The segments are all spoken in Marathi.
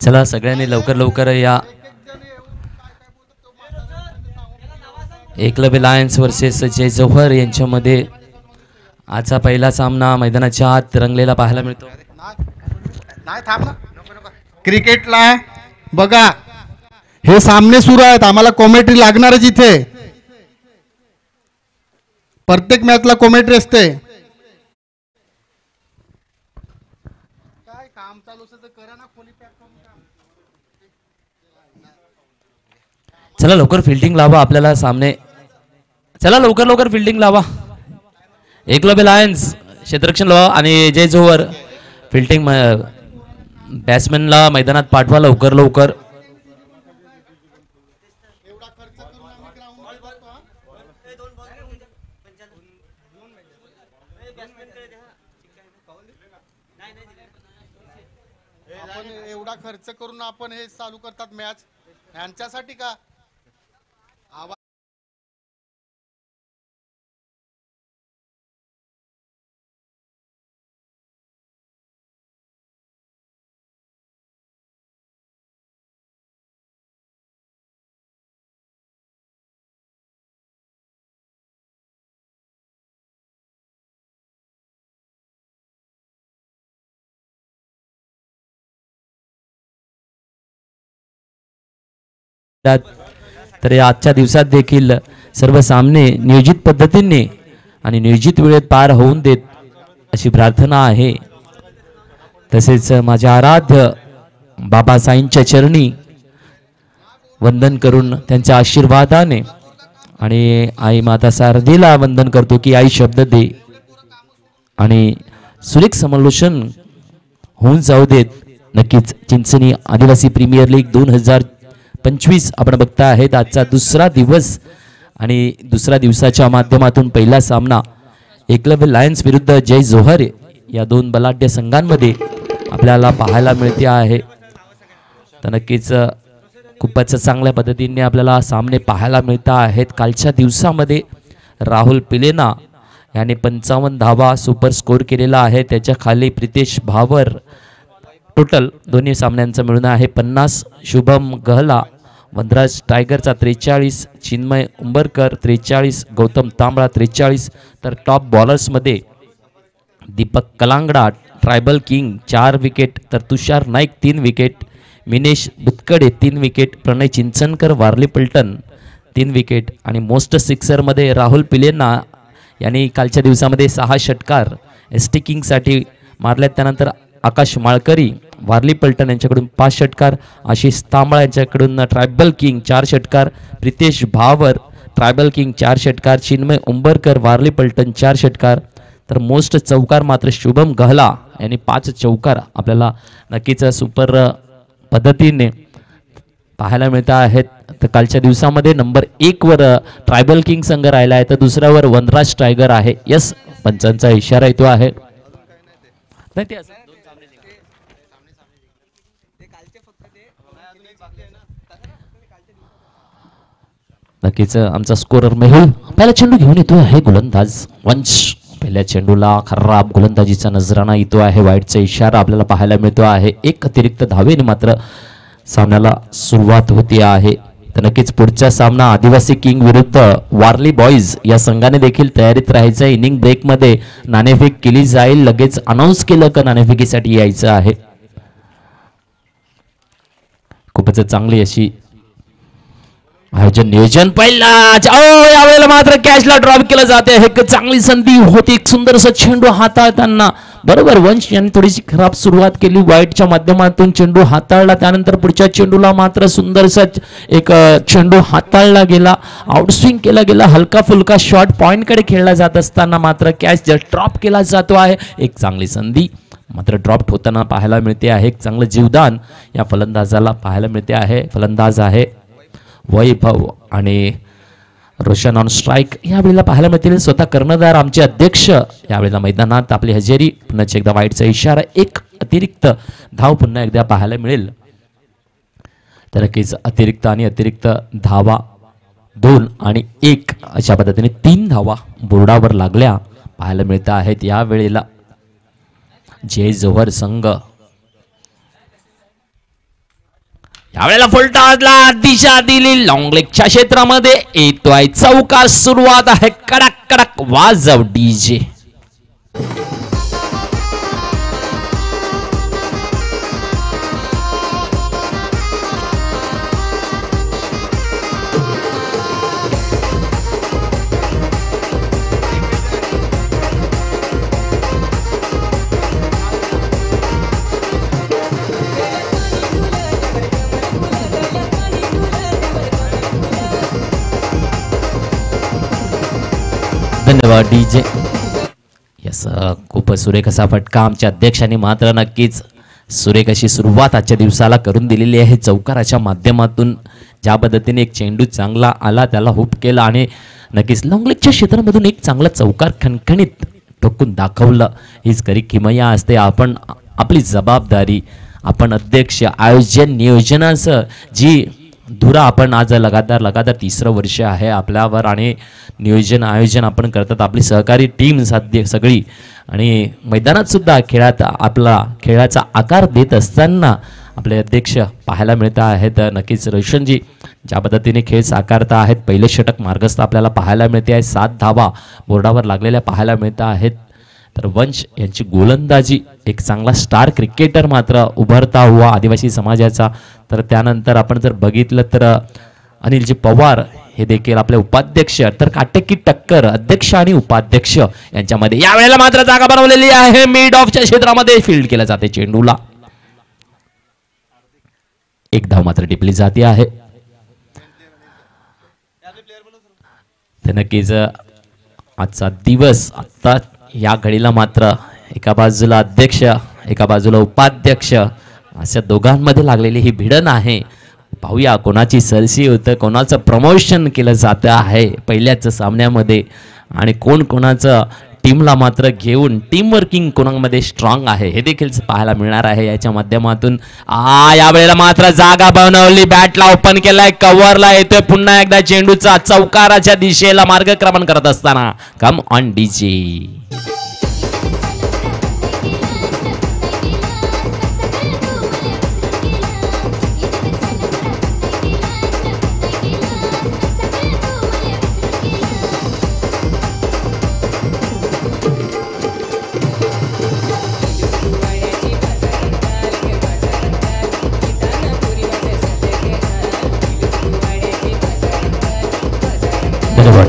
चला सगळ्यांनी लवकर लवकर या. एकलव्य लायन्स वर्सेस जय जोहर यांच्यामध्ये आजचा पहिला सामना मैदानाच्या आत रंगलेला पाहायला मिळतो. नाही थांब ना. क्रिकेटला बघा हे सामने सुरू आहेत. आम्हाला कॉमेंट्री लागणारच इथे. प्रत्येक मॅचला कॉमेंट्री असते. काय काम चालू असेल तर करा ना. खोली पॅक करून काम. चला लवकर फिल्डिंग लावा आपल्याला सामने. चला लवकर लवकर फिल्डिंग लावा. एकलव्य लायन्स क्षेत्ररक्षण लावा आणि जय जोहर फिल्डिंग बॅट्समॅनला मैदानात पाठवा लवकर लवकर. आपण एवढा खर्च करून आपण हे चालू करतात मॅच यांच्यासाठी का. तर आजच्या दिवसात देखील सर्व सामने नियोजित पद्धतीने आणि नियोजित वेळेत पार होऊन देत अशी प्रार्थना आहे. तसेच माझ्या आराध्य बाबासाहेबांच्या चरणी वंदन करून त्यांच्या आशीर्वादाने आणि आई माता शारदेला वंदन करतो की आई शब्द दे आणि सुरेख समालोचन होऊन जाऊ देत. नक्कीच चिंचणी आदिवासी प्रीमियर लीग 2025 आपण बघता आहेत. आजचा दुसरा दिवस आणि दुसऱ्या दिवसाच्या माध्यमातून पहिला सामना एकलव्य लायन्स विरुद्ध जय जोहर या दोन बलाढ्य संघांमध्ये आपल्याला पाहायला मिळते आहे. तर नक्कीच खूपच चांगल्या पद्धतीने आपल्याला सामने पाहायला मिळत आहेत. कालच्या दिवसामध्ये राहुल पिलेना याने 55 धावा सुपर स्कोर केलेला आहे. त्याच्या खाली प्रितेश भावर टोटल दोन्ही सामन्यांचा मिळून आहे 50. शुभम गहला वनराज टायगरचा 43, चिन्मय उंबरकर 43, गौतम तांबळा 43. तर टॉप बॉलर्समध्ये Deepak Kalangada tribal king 4 wicket, तर Tushar Naik 3 wicket, Minesh Butkade 3 wicket, Pranay Chinchankar Warli Paltan 3 wicket आणि मोस्ट सिक्सरमध्ये राहुल पिलेना यांनी कालच्या दिवसामध्ये 6 षटकार एसटी किंगसाठी मारल्यात. त्यानंतर आकाश माळकरी वारली पलटण यांच्याकडून 5 षटकार, आशिष तांबळा यांच्याकडून ट्रायबल किंग 4 षटकार, प्रितेश भावर ट्रायबल किंग 4 षटकार, चिन्मय उंबरकर वारली पलटण 4 षटकार. तर मोस्ट चौकार मात्र शुभम गहला यांनी 5 चौकार आपल्याला नक्कीच सुपर पद्धतीने पाहायला मिळत आहेत. तर कालच्या दिवसामध्ये नंबर 1 वर ट्रायबल किंग संघ राहिला आहे, तर दुसऱ्यावर वनराज टायगर आहे. यस पंचांचा इशारा येतो आहे. नक्कीच आमचा स्कोरर मेहुल पहिला चेंडू घेऊन येतो आहे. गोलंदाज वंश पहिल्या चेंडूला खराब गोलंदाजीचा नजराणा येतो आहे. वाईटचा इशारा आपल्याला पाहायला मिळतो आहे. एक अतिरिक्त धावेने मात्र सामन्याला सुरुवात होती आहे. तर नक्कीच पुढचा सामना आदिवासी किंग विरुद्ध वारली बॉईज या संघाने देखील तयारीत राहायचं आहे. इनिंग ब्रेकमध्ये नाणेफेक केली जाईल. लगेच अनाऊन्स केलं का नाणेफेकीसाठी यायचं आहे. खूपच चांगली अशी आयोजन नियोजन पहिला यावेळेला मात्र कॅचला ड्रॉप केलं जाते. एक चांगली संधी होती. एक सुंदरसा चेंडू हाताळताना बरोबर वंश यांनी थोडीशी खराब सुरुवात केली. वाईटच्या माध्यमातून चेंडू हाताळला. त्यानंतर पुढच्या चेंडूला मात्र सुंदरसा एक चेंडू हाताळला गेला. आउटस्विंग केला गेला. हलका फुलका शॉट पॉइंटकडे खेळला जात असताना मात्र कॅच ड्रॉप केला जातो आहे. एक चांगली संधी मात्र ड्रॉप होताना पाहायला मिळते आहे. एक चांगलं जीवदान या फलंदाजाला पाहायला मिळते आहे. फलंदाज आहे वैभव आणि रोशन ऑन स्ट्राईक यावेळेला पाहायला मिळतील. स्वतः कर्णधार आमचे अध्यक्ष यावेळेला मैदानात आपली हजेरी. पुन्हा एकदा वाईटचा इशारा. एक अतिरिक्त धाव पुन्हा एकदा पाहायला मिळेल. तर नक्कीच अतिरिक्त आणि अतिरिक्त धावा 2 आणि 1 अशा पद्धतीने 3 धावा बोर्डावर लागल्या पाहायला मिळत आहेत या वेळेला. जय जोहर संघ यावेळेला फुलटॉसला दिशा दिली. लॉंग लेगच्या क्षेत्रामध्ये येतोय चौकार. सुरुवात आहे. कडक कडक वाजव डीजे. धन्यवाद डीजे. यस, खूप सुरेख असा फटका आमच्या अध्यक्षांनी मात्र नक्कीच सुरेख अशी सुरुवात आजच्या दिवसाला करून दिलेली आहे चौकाराच्या माध्यमातून. ज्या पद्धतीने एक चेंडू चांगला आला त्याला हुप केला आणि नक्कीच लॉंगलेगच्या क्षेत्रामधून एक चांगला चौकार खणखणीत ठोकून दाखवलं. हीच खरी किमया असते. आपण आपली जबाबदारी, आपण अध्यक्ष, आयोजन नियोजनाचं जी धुरा आपण आज लगातार तिसरं वर्ष आहे आपल्यावर आणि नियोजन आयोजन आपण करतात. आपली सहकारी टीम साध्य सगळी आणि मैदानात सुद्धा खेळात आपला खेळाचा आकार देत असताना आपले अध्यक्ष पाहायला मिळत आहेत. नक्कीच रोशनजी ज्या पद्धतीने खेळ साकारता आहेत. पहिले षटक मार्गस्थ आपल्याला पाहायला मिळते आहे. 7 धावा बोर्डावर लागलेल्या पाहायला मिळत आहेत. तर वंश यांची गोलंदाजी, एक चांगला स्टार क्रिकेटर मात्र उभरता हुआ आदिवासी समाजाचा. तर त्यानंतर आपण जर बघितलं तर अनिलजी पवार हे देखील आपले उपाध्यक्ष. तर काटेकी टक्कर अध्यक्ष आणि उपाध्यक्ष यांच्यामध्ये यावेळेला मात्र जागा बनवलेली आहे. मिड ऑफच्या क्षेत्रामध्ये फील्ड केलं जाते चेंडूला. 1 धाव मात्र टिपली जाते आहे. तर नक्कीच आजचा दिवस आता या घडीला मात्र एका बाजूला अध्यक्ष एका बाजूला उपाध्यक्ष अशा दोघांमध्ये लागलेली ही भिडण आहे. पाहूया कोणाची सरशी होतं, कोणाचं प्रमोशन केलं जातं आहे पहिल्याच सामन्यामध्ये आणि कोण कोणाचं टीमला मात्र घेऊन टीम वर्किंग कोणामध्ये स्ट्रॉंग आहे हे देखील पाहायला मिळणार आहे याच्या माध्यमातून. यावेळेला मात्र जागा बनवली. बॅटला ओपन केलाय. कव्हरला येतोय पुन्हा एकदा चेंडूचा. चौकाराच्या दिशेला मार्गक्रमण करत असताना कम ऑन डीजे.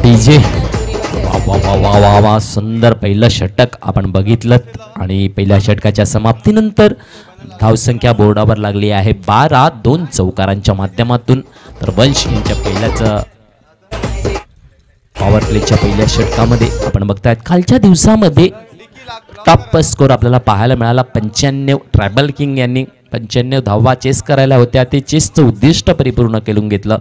डीजे वा वा वा सुंदर पहिलं षटक आपण बघितलं आणि पहिल्या षटकाच्या समाप्तीनंतर धावसंख्या बोर्डावर लागली आहे 12. 2 चौकारांच्या माध्यमातून. तर वंश यांच्या पहिल्याच पॉवर प्लेच्या पहिल्या षटकामध्ये आपण बघतायत खालच्या दिवसामध्ये टॉप स्कोर आपल्याला पाहायला मिळाला. 95. ट्रायबल किंग यांनी 95 धावा चेस करायला होत्या. ते चेसचं उद्दिष्ट परिपूर्ण करून घेतलं.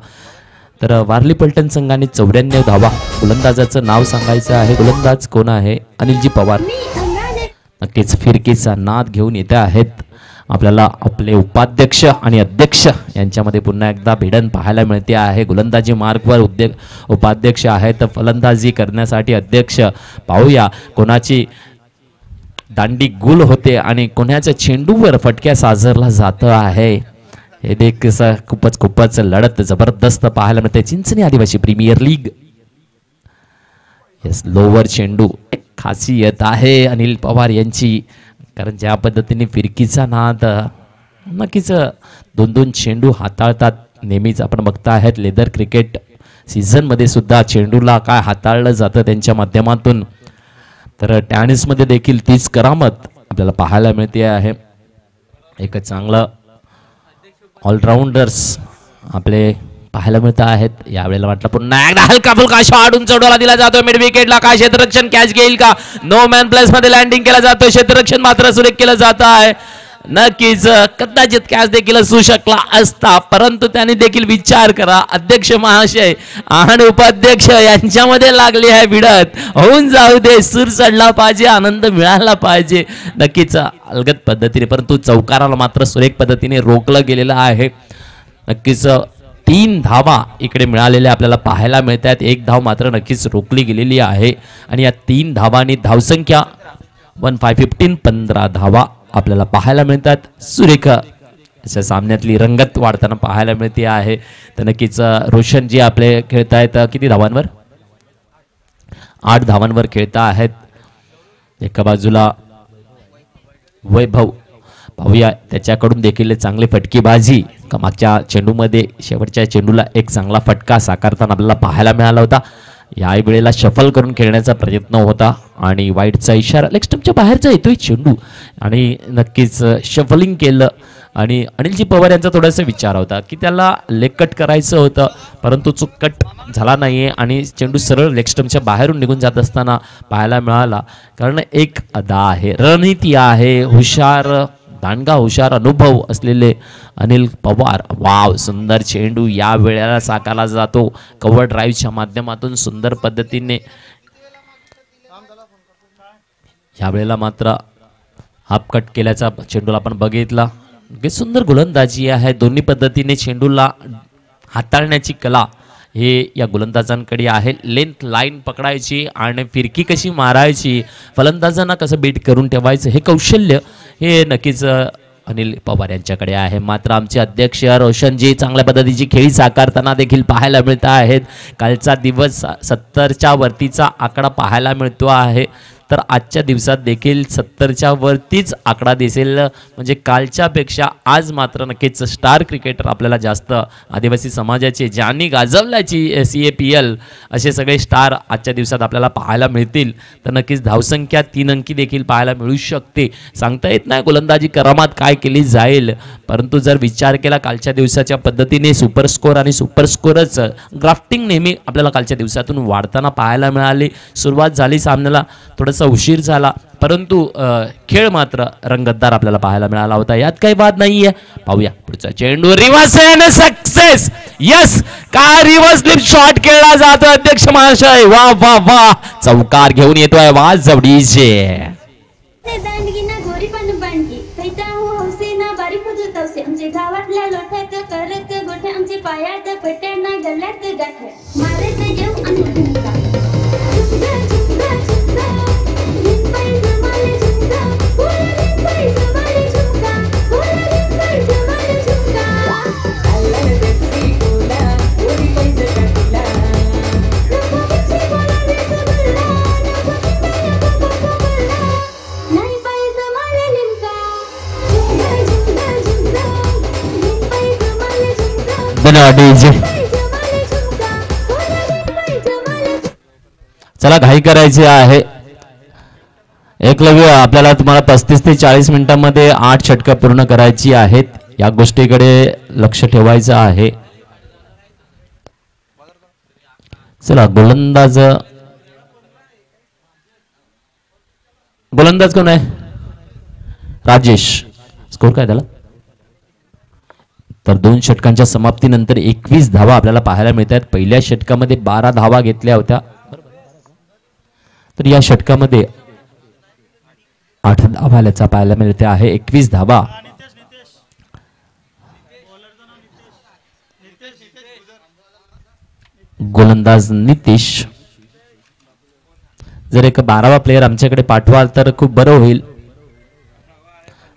तर वारली पलटण संघाने 94 धावा. गोलंदाजाचं नाव सांगायचं आहे. गोलंदाज कोण आहे? अनिलजी पवार. नक्कीच फिरकीचा नाद घेऊन येते आहेत. आपल्याला आपले उपाध्यक्ष आणि अध्यक्ष यांच्यामध्ये पुन्हा एकदा भिडण पाहायला मिळते आहे. गोलंदाजी मार्गवर उपाध्यक्ष आहेत. फलंदाजी करण्यासाठी अध्यक्ष. पाहूया कोणाची दांडी गुल होते आणि कोणाच्या चेंडूवर फटक्या साजरला जात आहे. हे देखील खूपच लढत जबरदस्त पाहायला मिळते. चिंचणी आदिवासी प्रीमियर लीग. यस, लोवर चेंडू एक खासियत आहे अनिल पवार यांची. कारण ज्या पद्धतीने फिरकीचा नाद नक्कीच 2-2 चेंडू हाताळतात. नेहमीच आपण बघता आहेत लेदर क्रिकेट सीझनमध्ये सुद्धा चेंडूला काय हाताळलं जातं त्यांच्या माध्यमातून. तर टेनिसमध्ये देखील तीच करामत आपल्याला पाहायला मिळते आहे. एक चांगलं ऑलराऊंडर्स आपले पाहायला मिळत आहेत. यावेळेला वाटलं पुन्हा एकदा हलका फुलका शॉट उंचवडला दिला जातो मिड विकेटला. काय क्षेत्ररक्षण कॅच घेईल का? नो मॅन प्लेस मध्ये लँडिंग केलं जातं. क्षेत्ररक्षण मात्र सुरेख केलं जात आहे. नक्कीच कदाचित कॅच देखील असू शकला असता परंतु त्यांनी देखील विचार करा. अध्यक्ष महाशय आणि उपाध्यक्ष यांच्यामध्ये लागली आहे भिडत. होऊन जाऊ दे. सूर चढला पाहिजे. आनंद मिळाला पाहिजे. नक्कीच अलगद पद्धतीने परंतु चौकाराला मात्र सुरेख पद्धतीने रोखलं गेलेलं आहे. नक्कीच 3 धावा इकडे मिळालेल्या आपल्याला पाहायला मिळतात. एक धाव मात्र नक्कीच रोखली गेलेली आहे आणि या 3 धावांनी धावसंख्या 1515 15 धावा आपल्याला पाहायला मिळतात. सुरेख अशा सामन्यातली रंगत वाढताना पाहायला मिळते आहे. तर नक्कीच रोशन जी आपले खेळतायत किती धावांवर, 8 धावांवर खेळता आहेत. एका बाजूला वैभव, पाहूया त्याच्याकडून देखील चांगली फटकीबाजी. मागच्या चेंडूमध्ये शेवटच्या चेंडूला एक चांगला फटका साकारताना आपल्याला पाहायला मिळाला होता. या वेळेला शफल करून खेळण्याचा प्रयत्न होता आणि वाईटचा इशारा, लेग स्टंपच्या बाहेरचा येतोय चेंडू आणि नक्कीच शफलिंग केलं. आणि अनिलजी पवार यांचा थोडासा विचार होता की त्याला लेग कट करायचं होतं, परंतु चूक कट झाला नाही आहे आणि चेंडू सरळ लेग स्टंपच्या बाहेरून निघून जात असताना पाहायला मिळाला. कारण एक अदा आहे, रणनीती आहे, हुशार दांडगा हुशार अनुभव असलेले अनिल पवार. वाव, सुंदर चेंडू या वेळेला साकारला जातो कव्हर ड्राईव्हच्या माध्यमातून सुंदर पद्धतीने. या वेळेला मात्र हाफ कट केल्याचा चेंडूला आपण बघितला. सुंदर गोलंदाजी आहे, दोन्ही पद्धतीने चेंडूला हाताळण्याची कला हे या गोलंदाजांकडे आहे. लेंथ लाईन पकडायची आणि फिरकी कशी मारायची, फलंदाजांना कसं बीट करून ठेवायचं हे कौशल्य हे नक्कीच अनिल पवार यांच्याकडे आहे. मात्र आमचे अध्यक्ष रोशनजी चांगल्या पद्धतीची खेळी साकारताना देखील पाहायला मिळत आहेत. कालचा दिवस 70च्या वरतीचा आकडा पाहायला मिळतो आहे, तर आजच्या दिवसात देखील 70च्या वरतीच आकडा दिसेल. म्हणजे कालच्यापेक्षा आज मात्र नक्कीच स्टार क्रिकेटर आपल्याला जास्त आदिवासी समाजाचे ज्यांनी गाजवल्याची CAPL असे सगळे स्टार आजच्या दिवसात आपल्याला पाहायला मिळतील. तर नक्कीच धावसंख्या 3 अंकी देखील पाहायला मिळू शकते. सांगता येत नाही गोलंदाजी करामात काय केली जाईल, परंतु जर विचार केला कालच्या दिवसाच्या पद्धतीने सुपर स्कोर आणि सुपर स्कोरच ग्राफ्टिंग नेहमी आपल्याला कालच्या दिवसातून वाढताना पाहायला मिळाली. सुरुवात झाली सामन्याला थोडंसं उशीर झाला, परंतु खेळ मात्र रंगतदार आपल्याला पाहायला मिळाला होता, यात काही वाद नाहीये. पाहूया पुढचा चेंडू, रिव्हर्स अँड सक्सेस. यस, काय रिव्हर्स लिप शॉट खेळला जातो अध्यक्ष महाशय. वा वा वा, चौकार घेऊन येतोय वाज जवळीचे. आमचे गावातल्या लोठ्यात करत गोठ्या, आमचे पायात पट्ट्यांना गल्ल्यात गाठ मारत जेव आणि चला घाई करायची आहे. एकलव्य आपल्याला तुम्हाला 35 ते 40 मिनिटांमध्ये 8 षटकं पूर्ण करायची आहेत. या गोष्टीकडे लक्ष ठेवायचं आहे. चला गोलंदाज कोण आहे? राजेश. स्कोर काय झाला? तर 2 षटकांच्या समाप्तीनंतर 21 धावा आपल्याला पाहायला मिळतात. पहिल्या षटकामध्ये 12 धावा घेतल्या होत्या, तर या षटकामध्ये 8 धावा आल्याचा पाहायला मिळते आहे. 21 धावा. गोलंदाज नितीश. जर एक 12वा प्लेयर आमच्याकडे पाठवाल तर खूप बरं होईल.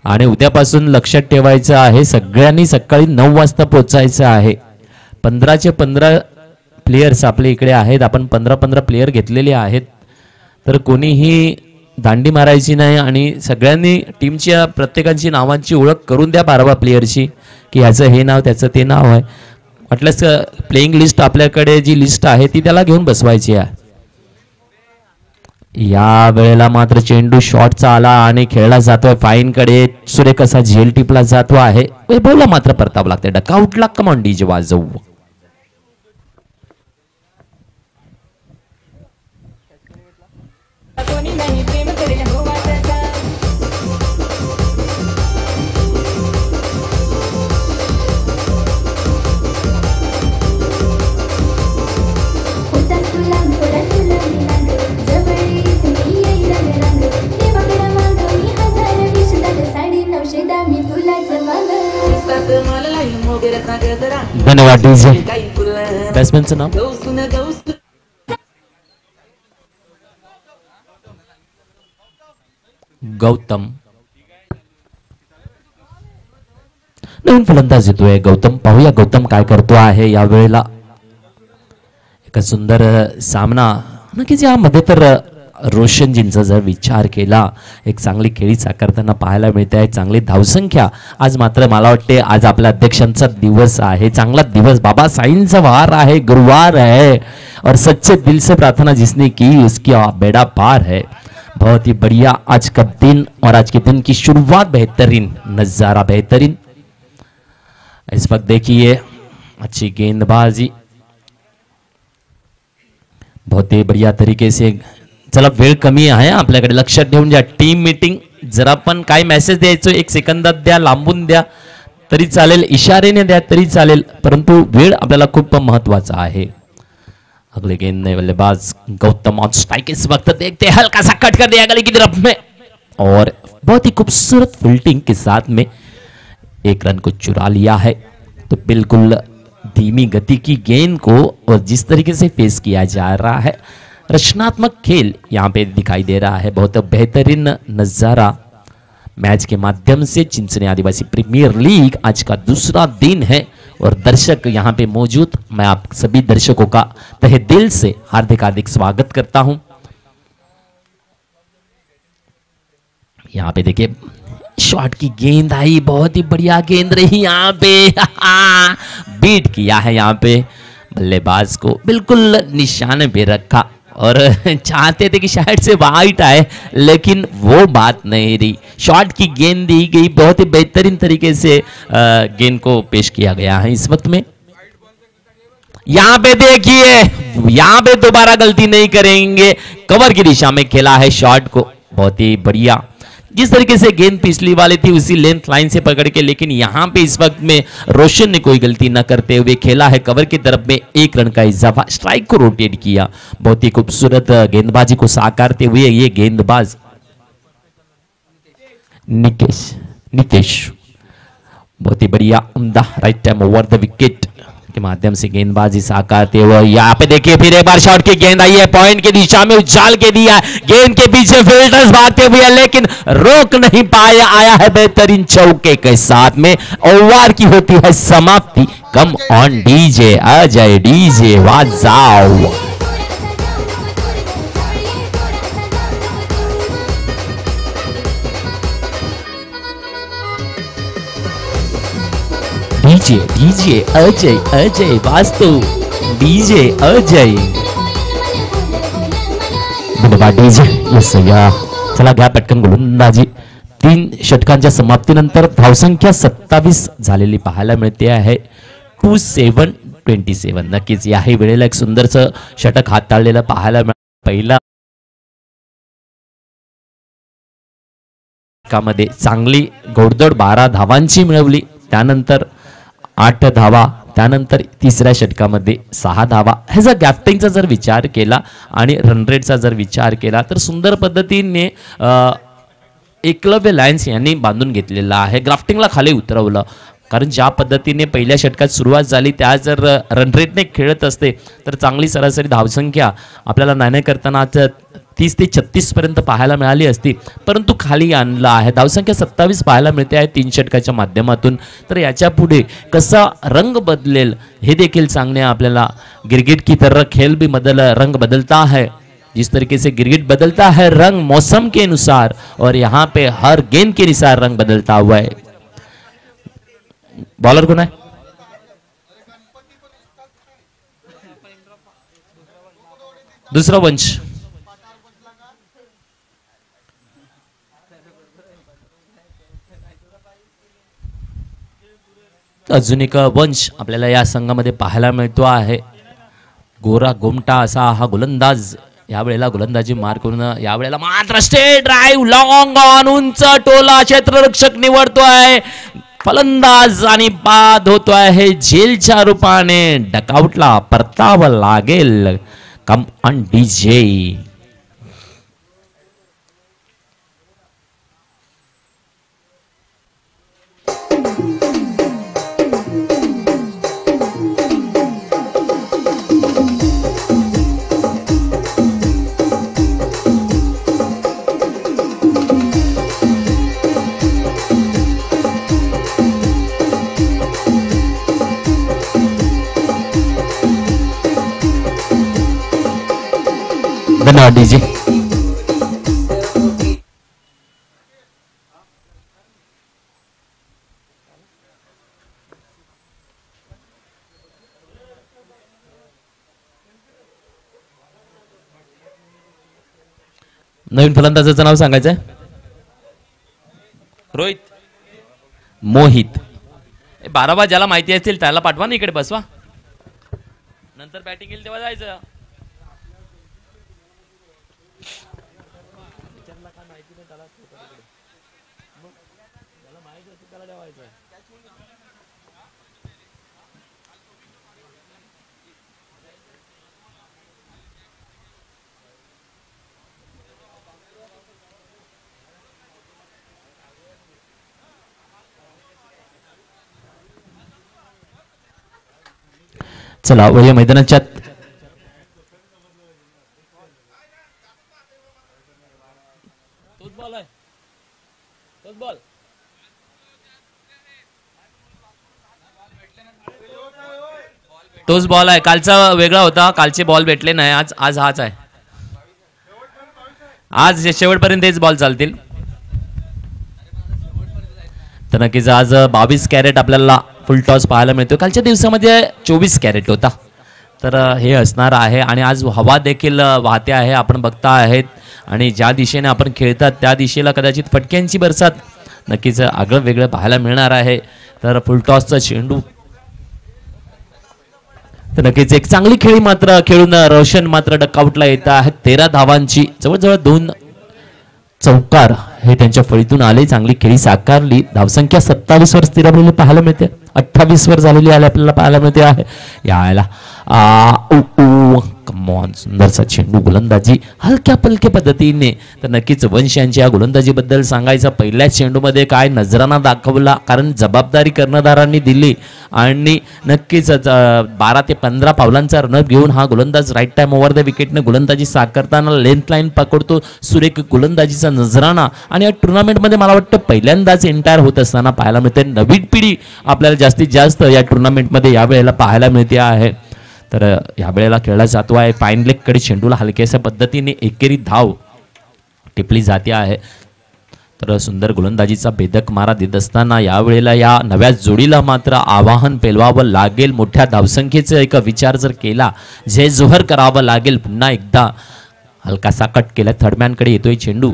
आणि उद्यापासून लक्षात ठेवायचं आहे, सगळ्यांनी सकाळी 9 वाजता पोहोचायचं आहे. 15चे 15 प्लेयर्स आपल्या इकडे आहेत. आपण 15 प्लेयर घेतलेले आहेत, तर कोणीही दांडी मारायची नाही आणि सगळ्यांनी टीमच्या प्रत्येकाची नावांची ओळख करून द्या 12व्या प्लेयरची, की ह्याचं हे नाव त्याचं ते नाव आहे. वाटल्यास प्लेइंग लिस्ट आपल्याकडे जी लिस्ट आहे ती त्याला घेऊन बसवायची आहे. या वेळेला मात्र चेंडू शॉटचा आला आणि खेळला जातोय फाईन कडे. सुरेख असा झेल टिपला जातो आहे. वैभवला मात्र परतावं लागतंय. डकआउटला कमॉन डीजे वाजवू. धन्यवाद डीजे. बॅट्समॅनचं नाव गौतम. नवीन फलंदाज येतोय गौतम. पाहूया गौतम काय करतो आहे या वेळेला. एक सुंदर सामना नक्कीच यामध्ये तर रोशनजींचा जर विचार केला एक चांगली खेळी साकारताना पाहायला मिळते आहे. चांगली धावसंख्या. आज मात्र मला वाटते आज आपल्या अध्यक्षांचा दिवस आहे. चांगला दिवस. बाबा साईंचा वार आहे. गुरुवार है और सच्चे दिल से प्रार्थना जिसने की उसकी बेड़ा पार है. बहुत ही बढ़िया आज का दिन और आज के दिन की शुरुआत बेहतरीन. नजारा बेहतरीन. इस वक्त देखिए अच्छी गेंदबाजी बहुत ही बढ़िया तरीके से. चला वेळ कमी आहे आपल्याकडे. लक्षात ठेवून घ्या. टीम मीटिंग जरा पण काय मेसेज द्यायचो 1 सेकंदात द्या. लांबून द्या तरी चालेल. इशारेने द्या तरी चालेल. परंतु वेळ आपल्याला खूप महत्वाचा आहे. अगले गेंद में बल्लेबाज गौतम ऑन स्ट्राइक. इस वक्त देखते हल्का सा कट कर दिया गली की तरफ में और बहुत ही खूबसूरत फील्डिंग के साथ में 1 रन को चुरा लिया है. तो बिल्कुल धीमी गति की गेंद को और जिस तरीके से फेस किया जा रहा है रचनात्मक खेल यहाँ पे दिखाई दे रहा है. बहुत बेहतरीन नजारा मैच के माध्यम से. चिंचने आदिवासी प्रीमियर लीग आज का दूसरा दिन है और दर्शक यहाँ पे मौजूद. मैं आप सभी दर्शकों का तहे दिल से हार्दिक हार्दिक स्वागत करता हूं. यहाँ पे देखिए शॉट की गेंद आई. बहुत ही बढ़िया गेंद रही यहाँ पे. बीट किया है यहाँ पे बल्लेबाज को. बिल्कुल निशाने पे रखा और चाहते थे कि शायद से वाइट आए लेकिन वो बात नहीं रही. शॉट की गेंद दी गई. बहुत ही बेहतरीन तरीके से गेंद को पेश किया गया है इस वक्त में. यहां पे देखिए यहां पे दोबारा गलती नहीं करेंगे. कवर की दिशा में खेला है शॉट को. बहुत ही बढ़िया. जिस तरीके से गेंद पिछली वाली थी उसी लेंथ लाइन से पकड़ के, लेकिन यहां पे इस वक्त में रोशन ने कोई गलती न करते हुए खेला है कवर की तरफ में. 1 रन का इजाफा. स्ट्राइक को रोटेट किया. बहुत ही खूबसूरत गेंदबाजी को साकारते हुए ये गेंदबाज निकेश बहुत ही बढ़िया उम्दा right time over the wicket के माध्यम से गेंदबाजी साकारते हुए. यहाँ पे देखिए फिर एक बार शॉट की गेंद आई है. पॉइंट की दिशा में उछाल के दिया. गेंद के पीछे फील्डर्स भागते हुए लेकिन रोक नहीं पाया. आया है बेहतरीन चौके के साथ में. ओवर की होती है समाप्ति. Come on DJ Ajay DJ वाजाओ. डीजे डीजे अजय अजय वास्तु डीजे अजय. धन्यवाद डीजे. यस या. चला घ्या पटकन गोलंदाजी. 3 षटकांच्या समाप्तीनंतर धावसंख्या 27 झालेली पाहायला मिळते आहे. 27-27. नक्कीच याही वेळेला एक सुंदरचं षटक हाताळलेलं पाहायला मिळालं. पहिला षटकामध्ये चांगली घोडदौड 12 धावांची मिळवली. त्यानंतर 8 धावा. त्यानंतर तिसऱ्या षटकामध्ये 6 धावा. ह्याचा गॅफ्टिंगचा जर विचार केला आणि रन रेटचा जर विचार केला तर सुंदर पद्धतीने एकलव्य लायन्स यांनी बांधून घेतलेला आहे. ग्राफ्टिंगला खाली उतरवलं. कारण ज्या पद्धतीने पहिल्या षटकात सुरुवात झाली त्या जर रन रेटने खेळत असते तर चांगली सरासरी धावसंख्या आपल्याला नाणे करताना 30 ते 36 पर्यंत पाहायला मिळाली असती. परंतु खाली आणला आहे. धावसंख्या 27 पाहायला मिळते आहे 3 षटकाच्या माध्यमातून. तर याच्या पुढे कसा रंग बदलेल हे देखील सांगणे आपल्याला. क्रिकेट की तरह खेल भी रंग बदलता है. जिस तरीके से क्रिकेट बदलता है रंग मौसम के अनुसार और यहाँ पे हर गेंद के अनुसार रंग बदलता हुआ है. बॉलर कौन है? दूसरा वंश. अजून एक वंश आपल्याला या संघामध्ये पाहायला मिळतो आहे. गोरा गोमटा असा हा गोलंदाज यावेळेला गोलंदाजी मार करून यावेळेला मात्र स्ट्रेट ड्राइव्ह लॉंग ऑन उंच टोला क्षेत्ररक्षक निवडतोय फलंदाज आणि बाद होतोय हे झेलच्या रूपाने. डकआउटला परतावं लागेल. कम ऑन डीजे. धन्यवाद डीजे. नवीन फलंदाजाचं नाव सांगायचंय. रोहित मोहित. 12 ज्याला माहिती असतील त्याला पाठवा ना इकडे बसवा. नंतर बॅटिंग येईल तेव्हा जायचं. चला वय मैदानाच्या तोच बॉल आहे. कालचा वेगळा होता. कालचे बॉल भेटले नाही. आज हाच आहे. आज शेवटपर्यंत तेच बॉल चालतील. तर नक्कीच आज 22 कॅरेट आपल्याला फुल टॉस पाहायला मिळतो. कालच्या दिवसामध्ये 24 कॅरेट होता. तर हे असणार आहे. आणि आज हवा देखील वाहते आहे आपण बघता आहेत. आणि ज्या दिशेने आपण खेळतात त्या दिशेला कदाचित फटक्यांची बरसात नक्कीच आगळं वेगळं पाहायला मिळणार आहे. तर फुल टॉसचा चेंडू. तर नक्कीच एक चांगली खेळी मात्र खेळून रोशन मात्र डकआउटला येत आहे. 13 धावांची जवळजवळ 2 चौकार हे त्यांच्या फळीतून आले. चांगली खेळी साकारली. धावसंख्या 27 वर स्थिरावलेली पाहायला मिळते. 28 वर झालेली आहे आपल्याला पाहायला मिळते आहे. यायला कमॉन सुंदरसा चेंडू गोलंदाजी हलक्या पलक्या पद्धतीने. तर नक्कीच वंश यांच्या या गोलंदाजीबद्दल सांगायचं. पहिल्या चेंडूमध्ये काय नजराना दाखवला कारण जबाबदारी कर्णधारांनी दिली आणि नक्कीच 12 ते 15 पावलांचा रनअप घेऊन हा गोलंदाज राईट टाइम ओव्हर द विकेटने गोलंदाजी साकारताना लेंथ लाईन पकडतो. सुरेख गोलंदाजीचा नजराना. आणि या टुर्नामेंटमध्ये मला वाटतं पहिल्यांदाच एंटायर होत असताना पाहायला मिळते. नवीन पिढी आपल्याला जास्तीत जास्त या टुर्नामेंटमध्ये यावेळेला पाहायला मिळते आहे. तर यावेळेला खेळला जातो आहे. फाईन लेगकडे चेंडूला हलक्याशा पद्धतीने एकेरी धाव टिपली जाते आहे. तर सुंदर गोलंदाजीचा भेदक मारा देत असताना यावेळेला या नव्या जोडीला मात्र आवाहन पेलवावं लागेल. मोठ्या धावसंख्येचा एक विचार जर केला जय जोहर करावं लागेल. पुन्हा एकदा हलकासा कट केला. थर्डमॅनकडे येतोय चेंडू.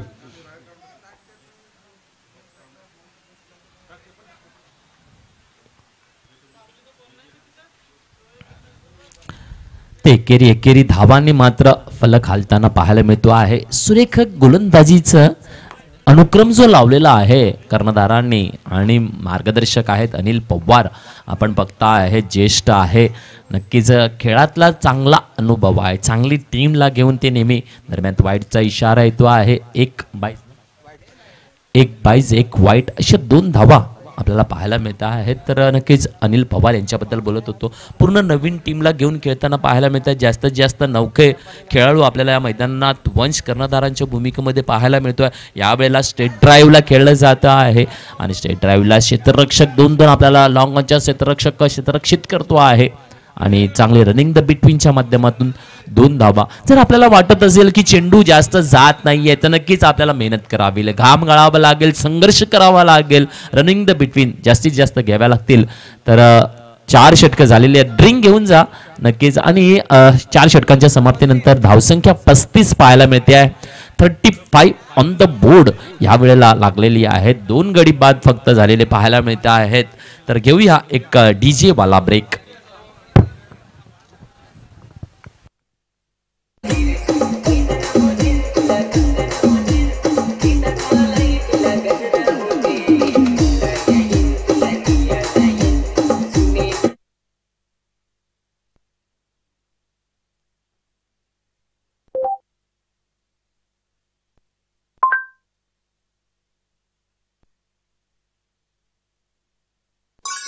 ते एकेरी धावांनी मात्र फलक हालताना पाहायला मिळतो आहे. सुरेख गोलंदाजीचं अनुक्रम जो लावलेला आहे कर्णधारांनी आणि मार्गदर्शक आहेत अनिल पवार आपण बघता आहे. ज्येष्ठ आहे. नक्कीच खेळातला चांगला अनुभव आहे. चांगली टीमला घेऊन ते नेहमी. दरम्यान वाईटचा इशारा येतो आहे. एक बाईज एक वाईट अशा 2 धावा आपल्याला पाहायला मिळत आहेत. तर नक्कीच अनिल पवार यांच्याबद्दल बोलत होतो. पूर्ण नवीन टीमला घेऊन खेळताना पाहायला मिळतात. जास्तीत जास्त नौके खेळाडू आपल्याला या मैदानात वंश कर्णधारांच्या भूमिकेमध्ये पाहायला मिळतोय. यावेळेला स्टेट ड्राईव्हला खेळलं जातं आहे आणि स्टेट ड्राईव्हला क्षेत्ररक्षक 2-2 आपल्याला लॉंग ऑनच्या क्षेत्ररक्षित करतो आहे. आणि चांगले रनिंग द बिटवीनच्या माध्यमातून 2 धावा. जर आपल्याला वाटत असेल की चेंडू जास्त जात नाहीये तर नक्कीच आपल्याला मेहनत करावी लागेल. घाम गाळावा लागेल. संघर्ष करावा लागेल. रनिंग द बिटवीन जास्तीत जास्त घ्याव्या लागतील. तर 4 षटकं झालेली आहेत. ड्रिंक घेऊन जा नक्कीच. आणि 4 षटकांच्या समाप्तीनंतर धावसंख्या 35 पाहायला मिळते आहे. 35 ऑन द बोर्ड या वेळेला लागलेली आहे. 2 गडी बाद फक्त झालेले पाहायला मिळत आहेत. तर घेऊया एक डीजे वाला break.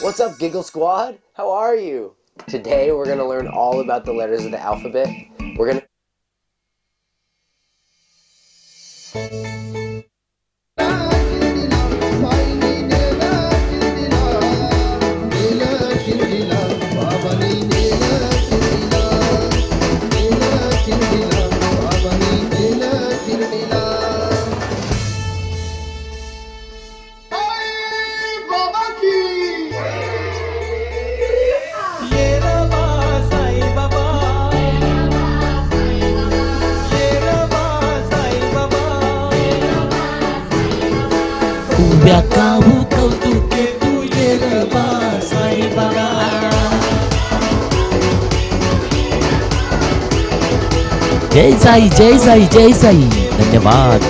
What's up, Giggle Squad? How are you? Today we're going to learn all about the letters of the alphabet. We're going to उभ्या काहू कौतुके तुझे ग बा साई बाबा. जय साई जय साई जय साई. धन्यवाद.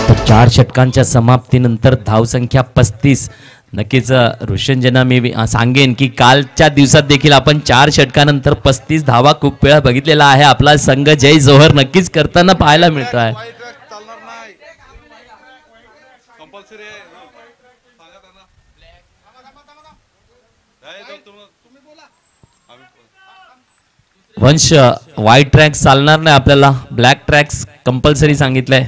तर 4 षटकांच्या समाप्तीनंतर धावसंख्या 35. नक्कीच रोशनजना मी सांगेन की कालच्या दिवसात देखील आपण 4 षटकानंतर 35 धावा खूप वेळा बघितलेला आहे. आपला संघ जय जोहर नक्कीच करताना पाहायला मिळतो आहे. वंश व्हाईट ट्रॅक चालणार नाही आपल्याला, ब्लॅक ट्रॅक्स कंपल्सरी सांगितलंय.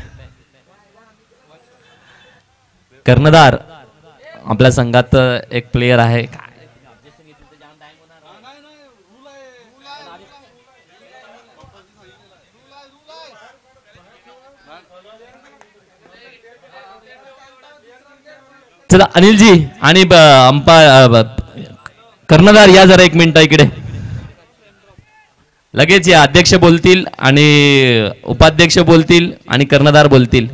कर्णधार आपल्या संघात एक प्लेयर आहे. चला अनिलजी आणि कर्णधार या जरा 1 मिनिट इकडे. लगेच या. अध्यक्ष बोलतील आणि उपाध्यक्ष बोलतील आणि कर्णधार बोलतील.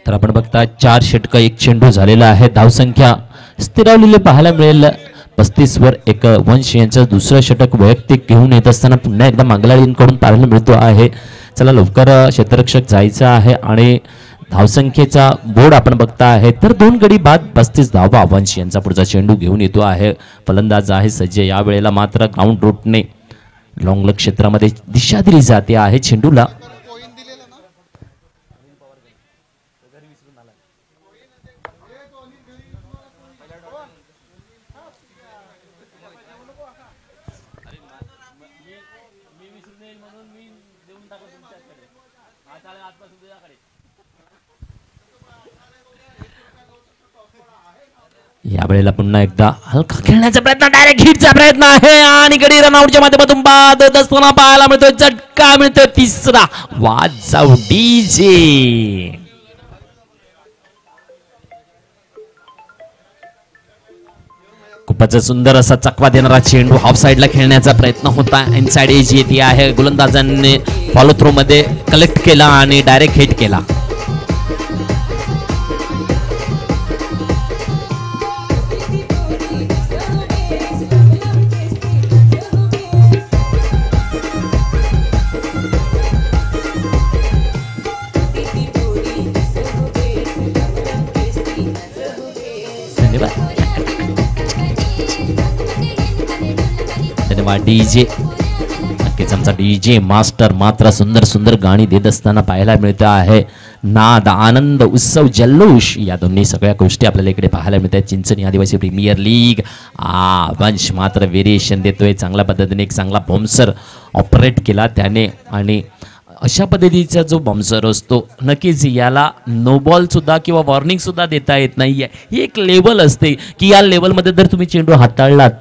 तर आपण बघता 4 षटक 1 चेंडू झालेला आहे. धावसंख्या स्थिरावलेली पाहायला मिळेल. 35 वर एक वंश यांचं दुसरं षटक वैयक्तिक घेऊन येत असताना पुन्हा एकदा मांगलाळींकडून पाहायला मिळतो आहे. चला लवकर क्षेत्ररक्षक जायचं आहे आणि धावसंख्येचा बोर्ड आपण बघता आहे. तर 2 गडी बाद 35 धावा. वंश यांचा पुढचा चेंडू घेऊन येतो आहे. फलंदाज आहे सज्ज. या वेळेला मात्र ग्राउंड रूटने लॉंग क्षेत्रामध्ये दिशा दिली जाते आहे चेंडूला. या वेळेला पुन्हा एकदा हलका खेळण्याचा प्रयत्न, डायरेक्ट हिटचा प्रयत्न आहे आणि गडी रनआउटच्या माध्यमातून बाद असताना पाहायला मिळतोय. झटका मिळतोय तिसरा. वाजाऊ डीजे. खूपच सुंदर असा चकवा देणारा चेंडू हाफ साइडला खेळण्याचा प्रयत्न होता. इनसाइड एज येते आहे. गोलंदाजांनी फॉलो थ्रो मध्ये कलेक्ट केला आणि डायरेक्ट हिट केला. धन्यवाद डीजे. नक्कीच आमचा डीजे मास्टर मात्र सुंदर सुंदर गाणी देत असताना पाहायला मिळतं आहे. नाद, आनंद, उत्सव, जल्लोष या दोन्ही सगळ्या गोष्टी आपल्याला इकडे पाहायला मिळतात. चिंचणी आदिवासी प्रीमियर लीग. वंश मात्र व्हेरिएशन देतोय. चांगल्या पद्धतीने एक चांगला बॉम्सर ऑपरेट केला त्याने आणि अशा पद्धतीचा जो बॉम्सर असतो नक्कीच याला नो बॉल सुद्धा किंवा वॉर्निंग सुद्धा देता येत नाहीये. ही एक लेवल असते की या लेवलमध्ये जर तुम्ही चेंडू हाताळलात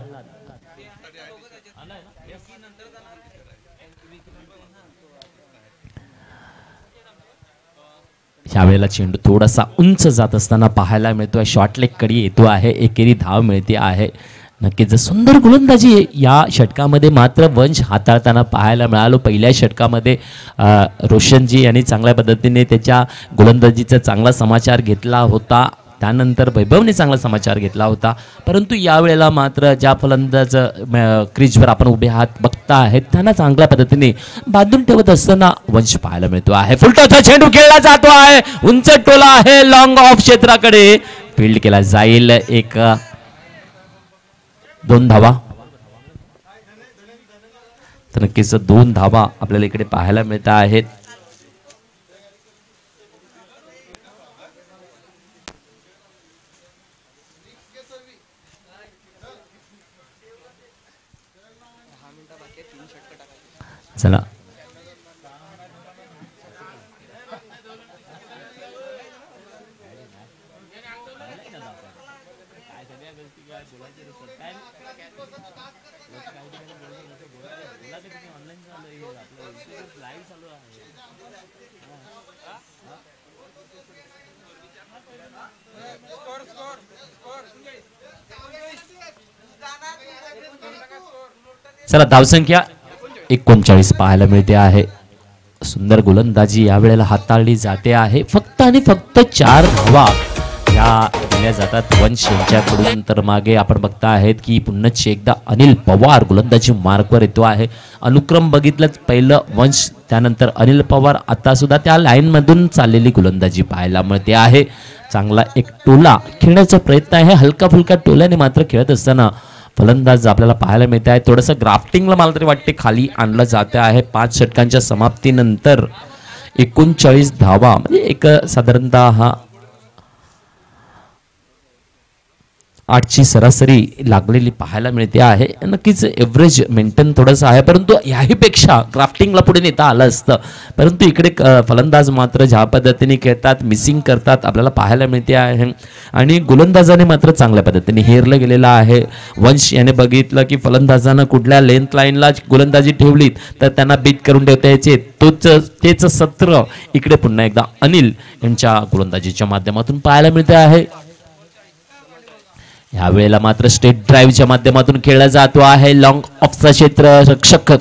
ह्यावेळेला चेंडू थोडासा उंच जात असताना पाहायला मिळतोय. शॉर्ट लेग कडे येतो आहे, एकेरी धाव मिळते आहे. नक्कीच सुंदर गोलंदाजी या षटकामध्ये मात्र वंश हाताळताना पाहायला मिळालो. पहिल्या षटकामध्ये रोशनजी यांनी चांगल्या पद्धतीने त्याच्या गोलंदाजीचा चांगला समाचार घेतला होता. त्यानंतर वैभवने चांगला समाचार घेतला होता. परंतु यावेळेला मात्र ज्या फलंदाज क्रीजवर आपण उभे आहात बघता आहेत त्यांना चांगल्या पद्धतीने बांधून ठेवत असताना वंश पाहायला मिळतो आहे. फुलटॉसचा चेंडू खेळला जातो आहे, उंच टोला आहे, लॉंग ऑफ क्षेत्राकडे फील्ड केला जाईल. 2 धावा. तर नक्कीच 2 धावा आपल्याला इकडे पाहायला मिळत आहेत. चला चला धावसंख्या 39 पाहायला मिळते आहे. सुंदर गोलंदाजी यावेळेला हाताळली जाते आहे. फक्त आणि फक्त 4 धावा या दिल्या जातात वंश यांच्याकडून. तर मागे आपण बघता आहेत की पुन्हा एकदा अनिल पवार गोलंदाजी मार्कवर येतो आहे. अनुक्रम बघितलंच, पहिलं वंश, त्यानंतर अनिल पवार. आता सुद्धा त्या लाईन मधून चाललेली गोलंदाजी पाहायला मिळते आहे. चांगला एक टोला खेळण्याचा प्रयत्न आहे. हलका फुलका टोल्याने मात्र खेळत असताना फलंदाज आपल्याला पाहायला मिळत आहे. थोडंसं ग्राफ्टिंगला मला तरी वाटते खाली आणलं जात आहे. 5 षटकांच्या समाप्तीनंतर 39 धावा म्हणजे एक साधारणतः 8ची सरासरी लागलेली पाहायला मिळते आहे. नक्कीच एव्हरेज मेंटेन थोडंसं आहे, परंतु याहीपेक्षा क्राफ्टिंगला पुढे नेता आलं असतं. परंतु इकडे फलंदाज मात्र ज्या पद्धतीने खेळतात, मिसिंग करतात आपल्याला पाहायला मिळते आहे. आणि गोलंदाजाने मात्र चांगल्या पद्धतीने हेरलं गेलेलं आहे. वंश याने बघितलं की फलंदाजानं कुठल्या लेंथ लाईनला गोलंदाजी ठेवलीत तर त्यांना बीट करून ठेवता यायचे. तेच सत्र इकडे पुन्हा एकदा अनिल यांच्या गोलंदाजीच्या माध्यमातून पाहायला मिळते आहे. यावेळेला मात्र स्टेट ड्राईव्हच्या माध्यमातून खेळला जातो आहे. लॉंग ऑफचा क्षेत्र रक्षक